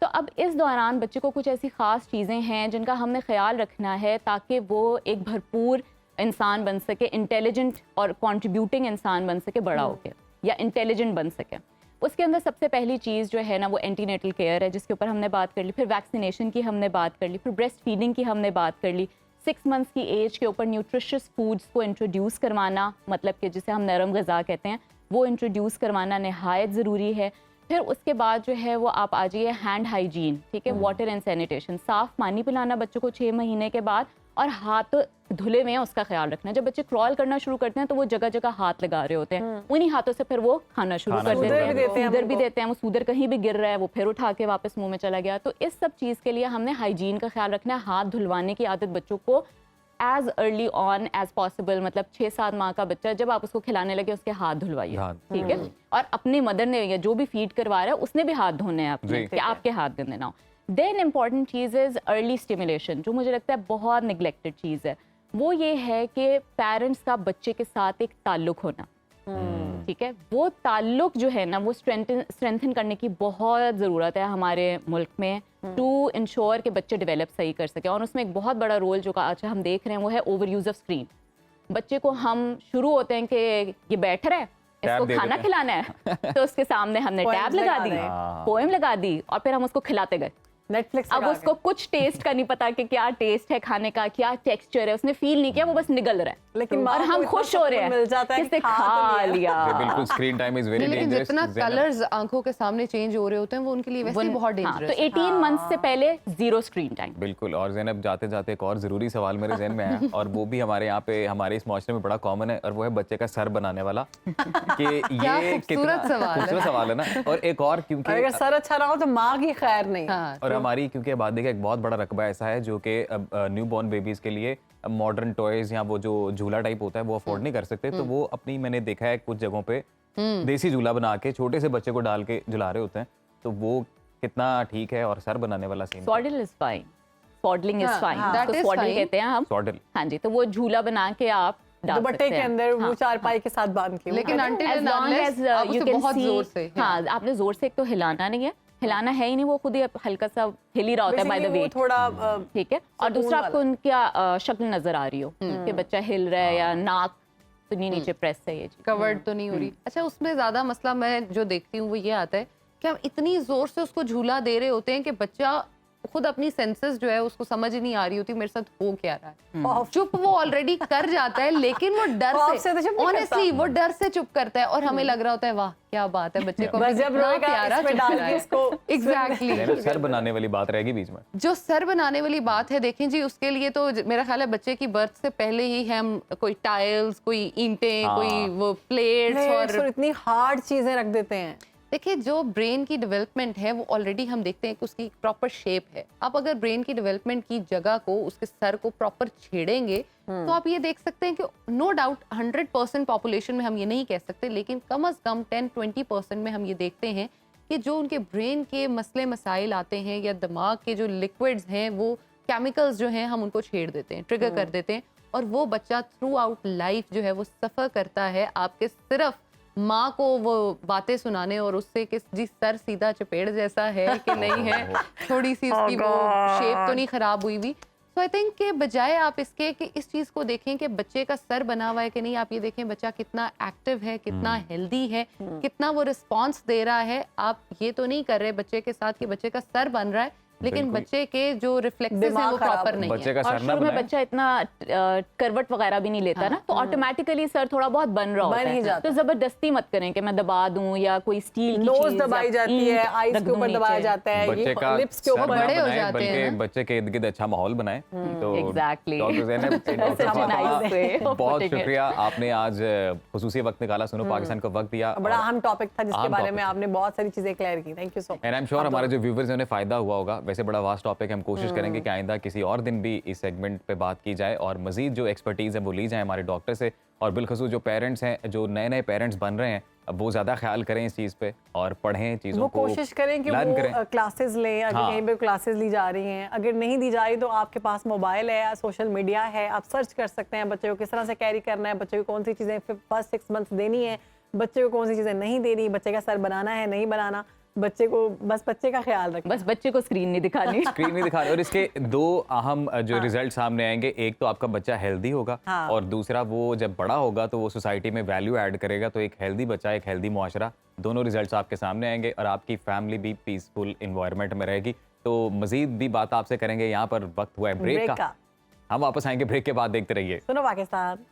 तो अब इस दौरान बच्चे को कुछ ऐसी ख़ास चीज़ें हैं जिनका हमने ख्याल रखना है ताकि वो एक भरपूर इंसान बन सके, इंटेलिजेंट और कंट्रीब्यूटिंग इंसान बन सके, बड़ा होके, या इंटेलिजेंट बन सके। उसके अंदर सबसे पहली चीज़ जो है ना वो एंटीनेटल केयर है, जिसके ऊपर हमने बात कर ली। फिर वैक्सीनेशन की हमने बात कर ली। फिर ब्रेस्ट फीडिंग की हमने बात कर ली। 6 मंथ्स की एज के ऊपर न्यूट्रिशियस फूड्स को इंट्रोड्यूस करवाना, मतलब कि जिसे हम नरम ग़िज़ा कहते हैं, वो इंट्रोड्यूस करवाना नहायत ज़रूरी है। फिर उसके बाद जो है वो आप आ जाइए हैंड हाइजीन, ठीक है, वाटर एंड सैनिटेशन। साफ़ पानी पिलाना बच्चों को 6 महीने के बाद, और हाथ धुले हुए हैं उसका ख्याल रखना। जब बच्चे क्रॉल करना शुरू करते हैं तो वो जगह जगह हाथ लगा रहे होते हैं, उन्हीं हाथों से फिर वो खाना शुरू कर देते हैं। सूदर भी देते हैं, वो सूदर कहीं भी गिर रहा है वो फिर उठा के वापस मुंह में चला गया। तो इस सब चीज़ के लिए हमने हाइजीन का ख्याल रखना है। हाथ धुलवाने की आदत बच्चों को as early on as possible, मतलब 6-7 माह का बच्चा जब आप उसको खिलाने लगे उसके हाथ धुलवाइए, ठीक है। और अपनी मदर ने या जो भी फीड करवा रहा है उसने भी हाथ धोने हैं अपने, कि आपके हाथ गंदे ना हो। देन इम्पॉर्टेंट चीज़ इज़ अर्ली स्टिमुलेशन, जो मुझे लगता है बहुत निगलेक्टेड चीज़ है। वो ये है कि पेरेंट्स का बच्चे के साथ एक ताल्लुक होना, ठीक है। वो ताल्लुक जो है ना वो स्ट्रेंथन करने की बहुत ज़रूरत है हमारे मुल्क में, टू इंश्योर कि बच्चे डेवलप सही कर सकें। और उसमें एक बहुत बड़ा रोल जो आज हम देख रहे हैं वो है ओवर यूज़ ऑफ स्क्रीन। बच्चे को हम शुरू होते हैं कि ये बैठ रहा है, इसको खाना खिलाना है, तो उसके सामने हमने टैब लगा दी, पोएम लगा दी, और फिर हम उसको खिलाते गए नेटफ्लिक्स। अब उसको कुछ टेस्ट का नहीं पता कि क्या टेस्ट है खाने का, क्या टेक्सचर है, उसने फील नहीं किया, वो बस निगल रहा है। लेकिन और हम खुश हो रहे हैं कि खा लिया। बिल्कुल, स्क्रीन टाइम इज वेरी लेकिन जितना कलर्स आंखों के सामने चेंज हो रहे होते हैं वो उनके लिए वैसे ही बहुत डेंजरस है। तो 18 मंथ से पहले 0 स्क्रीन टाइम। बिल्कुल। और ज़ैनब, जाते जाते एक और ज़रूरी सवाल मेरे ज़हन में है, और वो भी हमारे यहाँ पे हमारे इस माशरे में बड़ा कॉमन है, और वो है बच्चे का सर बनाने वाला। कि ये कितना खूबसूरत सवाल है ना। और एक और, क्योंकि अगर सर अच्छा ना हो तो माँ की खैर नहीं। और हमारी क्योंकि आबादी का एक बहुत बड़ा रकबा ऐसा है जो कि न्यू बॉर्न बेबीज के लिए मॉडर्न टॉयज या वो जो झूला टाइप होता है वो अफोर्ड नहीं कर सकते। तो वो अपनी, मैंने देखा है कुछ जगहों पे देसी झूला बना के छोटे से बच्चे को डाल के झुला रहे होते हैं। तो वो कितना ठीक है? और सर बनाने वाला scene, saddle is fine, saddling is fine, तो सॉडल कहते हैं हम, सॉडल। हाँ जी, तो वो झूला बना के आप दुपट्टे के अंदर वो चारपाई के साथ बांध के, लेकिन हाँ, आपने जोर से एक तो हिलाना नहीं है, हिलाना है ही नहीं, वो खुद ही हल्का सा हिल ही रहा होता है बाय द वे, थोड़ा ठीक है। और दूसरा आपको उनकी शक्ल नजर आ रही हो कि बच्चा हिल रहा है या नाक तो नहीं नीचे प्रेस है, ये कवर्ड तो नहीं हो रही। अच्छा, उसमें ज्यादा मसला मैं जो देखती हूँ वो ये आता है कि हम इतनी जोर से उसको झूला दे रहे होते हैं कि बच्चा खुद अपनी सेंसेस जो है उसको समझ ही नहीं आ रही होती मेरे साथ हो क्या रहा है। चुप वो ऑलरेडी कर जाता है, लेकिन वो डर से, ऑनेस्टली वो डर से चुप करता है, और हमें लग रहा होता है वाह क्या बात है, बच्चे को प्यारा एग्जैक्टली। सर बनाने वाली बात रहेगी बीच में, जो सर बनाने वाली बात है, देखें जी, उसके लिए तो मेरा ख्याल है बच्चे की बर्थ से पहले ही हम कोई टाइल्स, कोई ईंटें, कोई वो प्लेट्स और इतनी हार्ड चीजें रख देते हैं। देखिए, जो ब्रेन की डेवलपमेंट है वो ऑलरेडी हम देखते हैं कि उसकी प्रॉपर शेप है। आप अगर ब्रेन की डेवलपमेंट की जगह को, उसके सर को प्रॉपर छेड़ेंगे तो आप ये देख सकते हैं कि नो डाउट 100% पॉपुलेशन में हम ये नहीं कह सकते, लेकिन कम से कम 10-20% में हम ये देखते हैं कि जो उनके ब्रेन के मसले मसाइल आते हैं या दिमाग के जो लिक्विड्स हैं, वो केमिकल्स जो हैं, हम उनको छेड़ देते हैं, ट्रिगर कर देते हैं, और वो बच्चा थ्रू आउट लाइफ जो है वो सफ़र करता है आपके सिर्फ माँ को वो बातें सुनाने और उससे कि जी सर सीधा चपेड़ जैसा है कि नहीं है, थोड़ी सी उसकी वो शेप तो नहीं खराब हुई हुई। सो आई थिंक के बजाय आप इसके कि इस चीज़ को देखें कि बच्चे का सर बना हुआ है कि नहीं, आप ये देखें बच्चा कितना एक्टिव है, कितना हेल्दी है, कितना वो रिस्पॉन्स दे रहा है। आप ये तो नहीं कर रहे बच्चे के साथ कि बच्चे का सर बन रहा है लेकिन बच्चे के जो रिफ्लेक्सेस हैं वो प्रॉपर नहीं है, और शुरू में बच्चा इतना करवट वगैरह भी नहीं लेता ना, तो ऑटोमेटिकली सर थोड़ा बहुत बन रहा होता है। तो जबरदस्ती मत करें कि मैं दबा दूं या कोई स्टील की नोज दबाई जाती है, आईज के ऊपर दबाया जाता है, बच्चे का लिप्स के ऊपर बड़े हो जाते हैं, बच्चे के इर्द गिर्द अच्छा माहौल बनाए। तो एग्जैक्टली, बहुत शुक्रिया, आपने आज खुसूसी वक्त निकाला, सुनो पाकिस्तान को वक्त दिया। बड़ा अहम टॉपिक था जिसके बारे में आपने बहुत सारी चीजें क्लियर की, thank you so much. And I am sure हमारे जो व्यूअर्स हैं उन्हें फायदा हुआ होगा। वैसे बड़ा वास्ट टॉपिक है, हम कोशिश करेंगे कि आइंदा किसी और दिन भी इस सेगमेंट पे बात की जाए और मजीद जो एक्सपर्टीज़ है वो ली जाए हमारे डॉक्टर से, और बिलखसूस जो पेरेंट्स हैं, जो नए नए पेरेंट्स बन रहे हैं, अब वो ज़्यादा ख्याल करें इस चीज़ पे और पढ़ें चीज़ों को, कोशिश करें कि वो क्लासेस लें। अगर कहीं पे क्लासेस ली जा रही हैं, अगर नहीं दी जा रही तो आपके पास मोबाइल है, सोशल मीडिया है, आप सर्च कर सकते हैं बच्चे को किस तरह से कैरी करना है, बच्चे को कौन सी चीज़ें फर्स्ट 6 मंथ्स देनी है, बच्चे को कौन सी चीज़ें नहीं देनी, बच्चे का सर बनाना है नहीं बनाना। बच्चे को बस बच्चे का ख्याल रखें, बस बच्चे को स्क्रीन नहीं दिखानी। स्क्रीन नहीं दिखा रहे। और इसके दो अहम जो रिजल्ट सामने आएंगे, एक तो आपका बच्चा हेल्दी होगा और दूसरा वो जब बड़ा होगा तो वो सोसाइटी में वैल्यू ऐड करेगा। तो एक हेल्दी बच्चा, एक हेल्दी मुआशरा, दोनों रिजल्ट्स आपके सामने आएंगे और आपकी फैमिली भी पीसफुल इन्वायरमेंट में रहेगी। तो मजीद भी बात आपसे करेंगे, यहाँ पर वक्त हुआ है ब्रेक का। हम वापस आएंगे ब्रेक के बाद, देखते रहिए सुनो पाकिस्तान।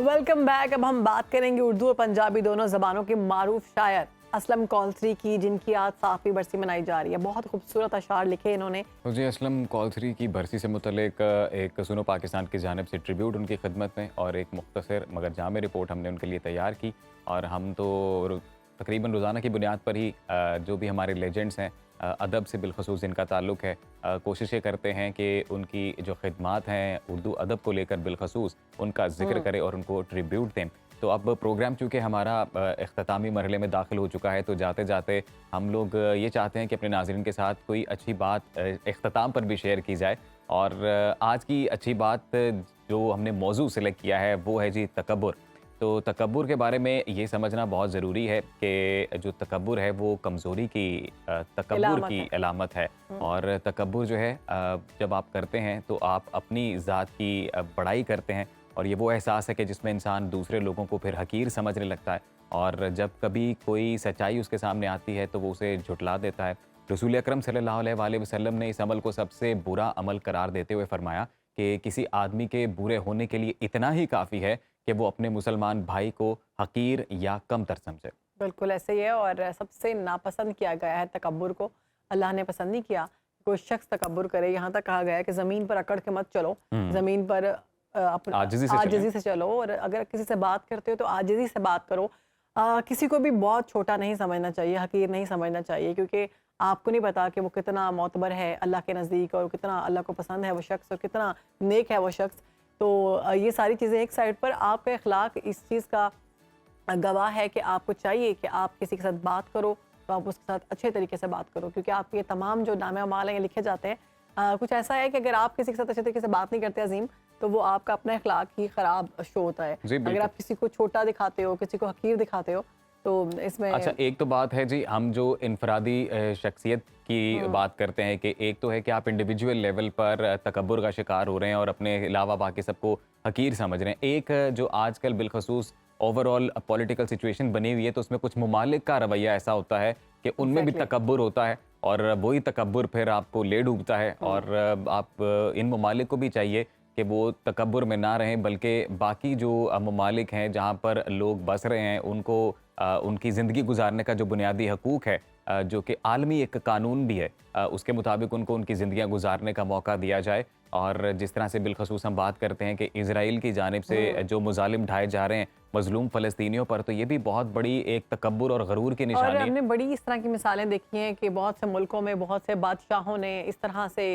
Welcome back. अब हम बात करेंगे उर्दू और पंजाबी दोनों ज़बानों के मारूफ शायर असलम कौलसरी की, जिनकी आज 7वीं बरसी मनाई जा रही है। बहुत खूबसूरत अशार लिखे इन्होंने। तो जी असलम कौलसरी की बरसी से मुतल्लिक एक सुनो पाकिस्तान की जानिब से ट्रिब्यूट उनकी खिदमत में और एक मुख्तसर मगर जामे रिपोर्ट हमने उनके लिए तैयार की। और हम तो तकरीबन रोज़ाना की बुनियाद पर ही जो भी हमारे लेजेंड्स हैं अदब से बिलखसूस इनका ताल्लुक़ है, कोशिश ये करते हैं कि उनकी जो खिदमात हैं उर्दू अदब को लेकर बिलखसूस उनका जिक्र करें और उनको ट्रिब्यूट दें। तो अब प्रोग्राम चूँकि हमारा इख्तितामी मरहले में दाखिल हो चुका है, तो जाते जाते हम लोग ये चाहते हैं कि अपने नाज़रीन के साथ कोई अच्छी बात इख्तिताम पर भी शेयर की जाए। और आज की अच्छी बात जो हमने मौजू सेलेक्ट किया है वो है जी तकब्बुर। तो तकब्बुर के बारे में ये समझना बहुत ज़रूरी है कि जो तकब्बुर है वो कमज़ोरी की तकब्बुर की अलामत है। और तकब्बुर जो है जब आप करते हैं तो आप अपनी ज़ात की बड़ाई करते हैं और ये वो एहसास है कि जिसमें इंसान दूसरे लोगों को फिर हकीर समझने लगता है। और जब कभी कोई सच्चाई उसके सामने आती है तो वो उसे झुटला देता है। रसूल अकरम सल्लल्लाहु अलैहि वसल्लम ने इस अमल को सबसे बुरा अमल करार देते हुए फरमाया कि किसी आदमी के बुरे होने के लिए इतना ही काफ़ी है कि वो अपने मुसलमान भाई को हकीर या कमतर समझे। बिल्कुल ऐसे ही है। और सबसे नापसंद किया गया है तकब्बुर को, अल्लाह ने पसंद नहीं किया कोई शख्स तकब्बुर करे। यहाँ तक कहा गया है कि ज़मीन पर अकड़ के मत चलो, ज़मीन पर आजिज़ी से चलो। और अगर किसी से बात करते हो तो आजिज़ी से बात करो। किसी को भी बहुत छोटा नहीं समझना चाहिए, हकीर नहीं समझना चाहिए, क्योंकि आपको नहीं पता कि वो कितना मोतबर है अल्लाह के नज़दीक और कितना अल्लाह को पसंद है वो शख्स और कितना नेक है वो शख्स। तो ये सारी चीज़ें एक साइड पर, आपका अखलाक इस चीज़ का गवाह है कि आपको चाहिए कि आप किसी के साथ बात करो तो आप उसके साथ अच्छे तरीके से बात करो, क्योंकि आपके ये तमाम जो नामे अमाल हैं लिखे जाते हैं। कुछ ऐसा है कि अगर आप किसी के साथ अच्छे तरीके से बात नहीं करते अजीम, तो वो आपका अपना अखलाक ही ख़राब शो होता है। अगर आप किसी को छोटा दिखाते हो, किसी को हकीर दिखाते हो, तो इसमें अच्छा एक तो बात है जी, हम जो इनफरादी शख्सियत की बात करते हैं कि एक तो है कि आप इंडिविजुअल लेवल पर तकब्बुर का शिकार हो रहे हैं और अपने अलावा बाकी सबको हकीर समझ रहे हैं। एक जो आजकल बिलखसूस ओवरऑल पॉलिटिकल सिचुएशन बनी हुई है, तो उसमें कुछ ममालिक का रवैया ऐसा होता है कि उनमें भी तकब्बुर होता है और वही तकब्बुर फिर आपको ले डूबता है। और आप इन ममालिक को भी चाहिए कि वो तकब्बुर में ना रहें, बल्कि बाकी जो ममालिक हैं जहाँ पर लोग बस रहे हैं उनको उनकी ज़िंदगी गुजारने का जो बुनियादी हकूक़ है, जो कि आलमी एक कानून भी है, उसके मुताबिक उनको उनकी ज़िंदगियाँ गुजारने का मौका दिया जाए। और जिस तरह से बिलखसूस हम बात करते हैं कि इज़राइल की जानिब से जो मुजालिम ढाए जा रहे हैं मजलूम फ़लस्तीनियों पर, तो ये भी बहुत बड़ी एक तकब्बुर और गरूर की निशानी है। और हमने बड़ी इस तरह की मिसालें देखी हैं कि बहुत से मुल्कों में बहुत से बादशाहों ने इस तरह से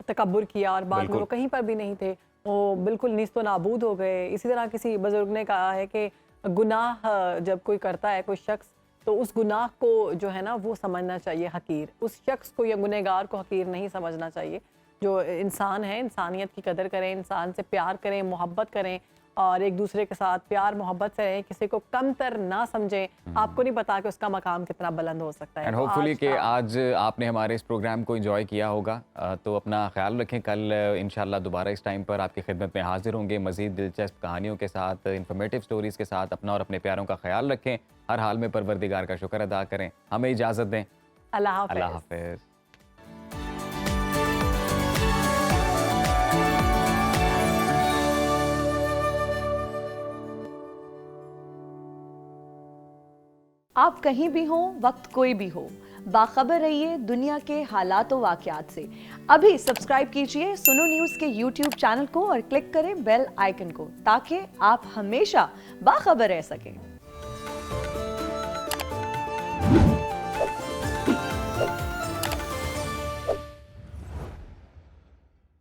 तकब्बुर किया और बाद में वो कहीं पर भी नहीं थे, वो बिल्कुल नीस्तो नाबूद हो गए। इसी तरह किसी बुजुर्ग ने कहा है कि गुनाह जब कोई करता है कोई शख्स, तो उस गुनाह को जो है ना वो समझना चाहिए हकीर, उस शख्स को या गुनहगार को हकीर नहीं समझना चाहिए। जो इंसान है इंसानियत की कदर करें, इंसान से प्यार करें, मोहब्बत करें और एक दूसरे के साथ प्यार मोहब्बत से रहें, किसी को कमतर ना समझें। आपको नहीं पता कि उसका मकाम कितना बुलंद हो सकता है। एंड होपफुली कि आज आपने हमारे इस प्रोग्राम को एंजॉय किया होगा। तो अपना ख्याल रखें, कल इंशाल्लाह दोबारा इस टाइम पर आपकी खिदमत में हाजिर होंगे मज़ीद दिलचस्प कहानियों के साथ, इन्फॉर्मेटिव स्टोरीज़ के साथ। अपना और अपने प्यारों का ख्याल रखें, हर हाल में परवरदिगार का शुक्र अदा करें। हमें इजाज़त दें। अल्लाह हाफ़िज़। आप कहीं भी हों, वक्त कोई भी हो, बाखबर रहिए दुनिया के हालात व वाक़यात से। अभी सब्सक्राइब कीजिए सुनो न्यूज़ के YouTube चैनल को और क्लिक करें बेल आइकन को, ताकि आप हमेशा बाखबर रह सकें।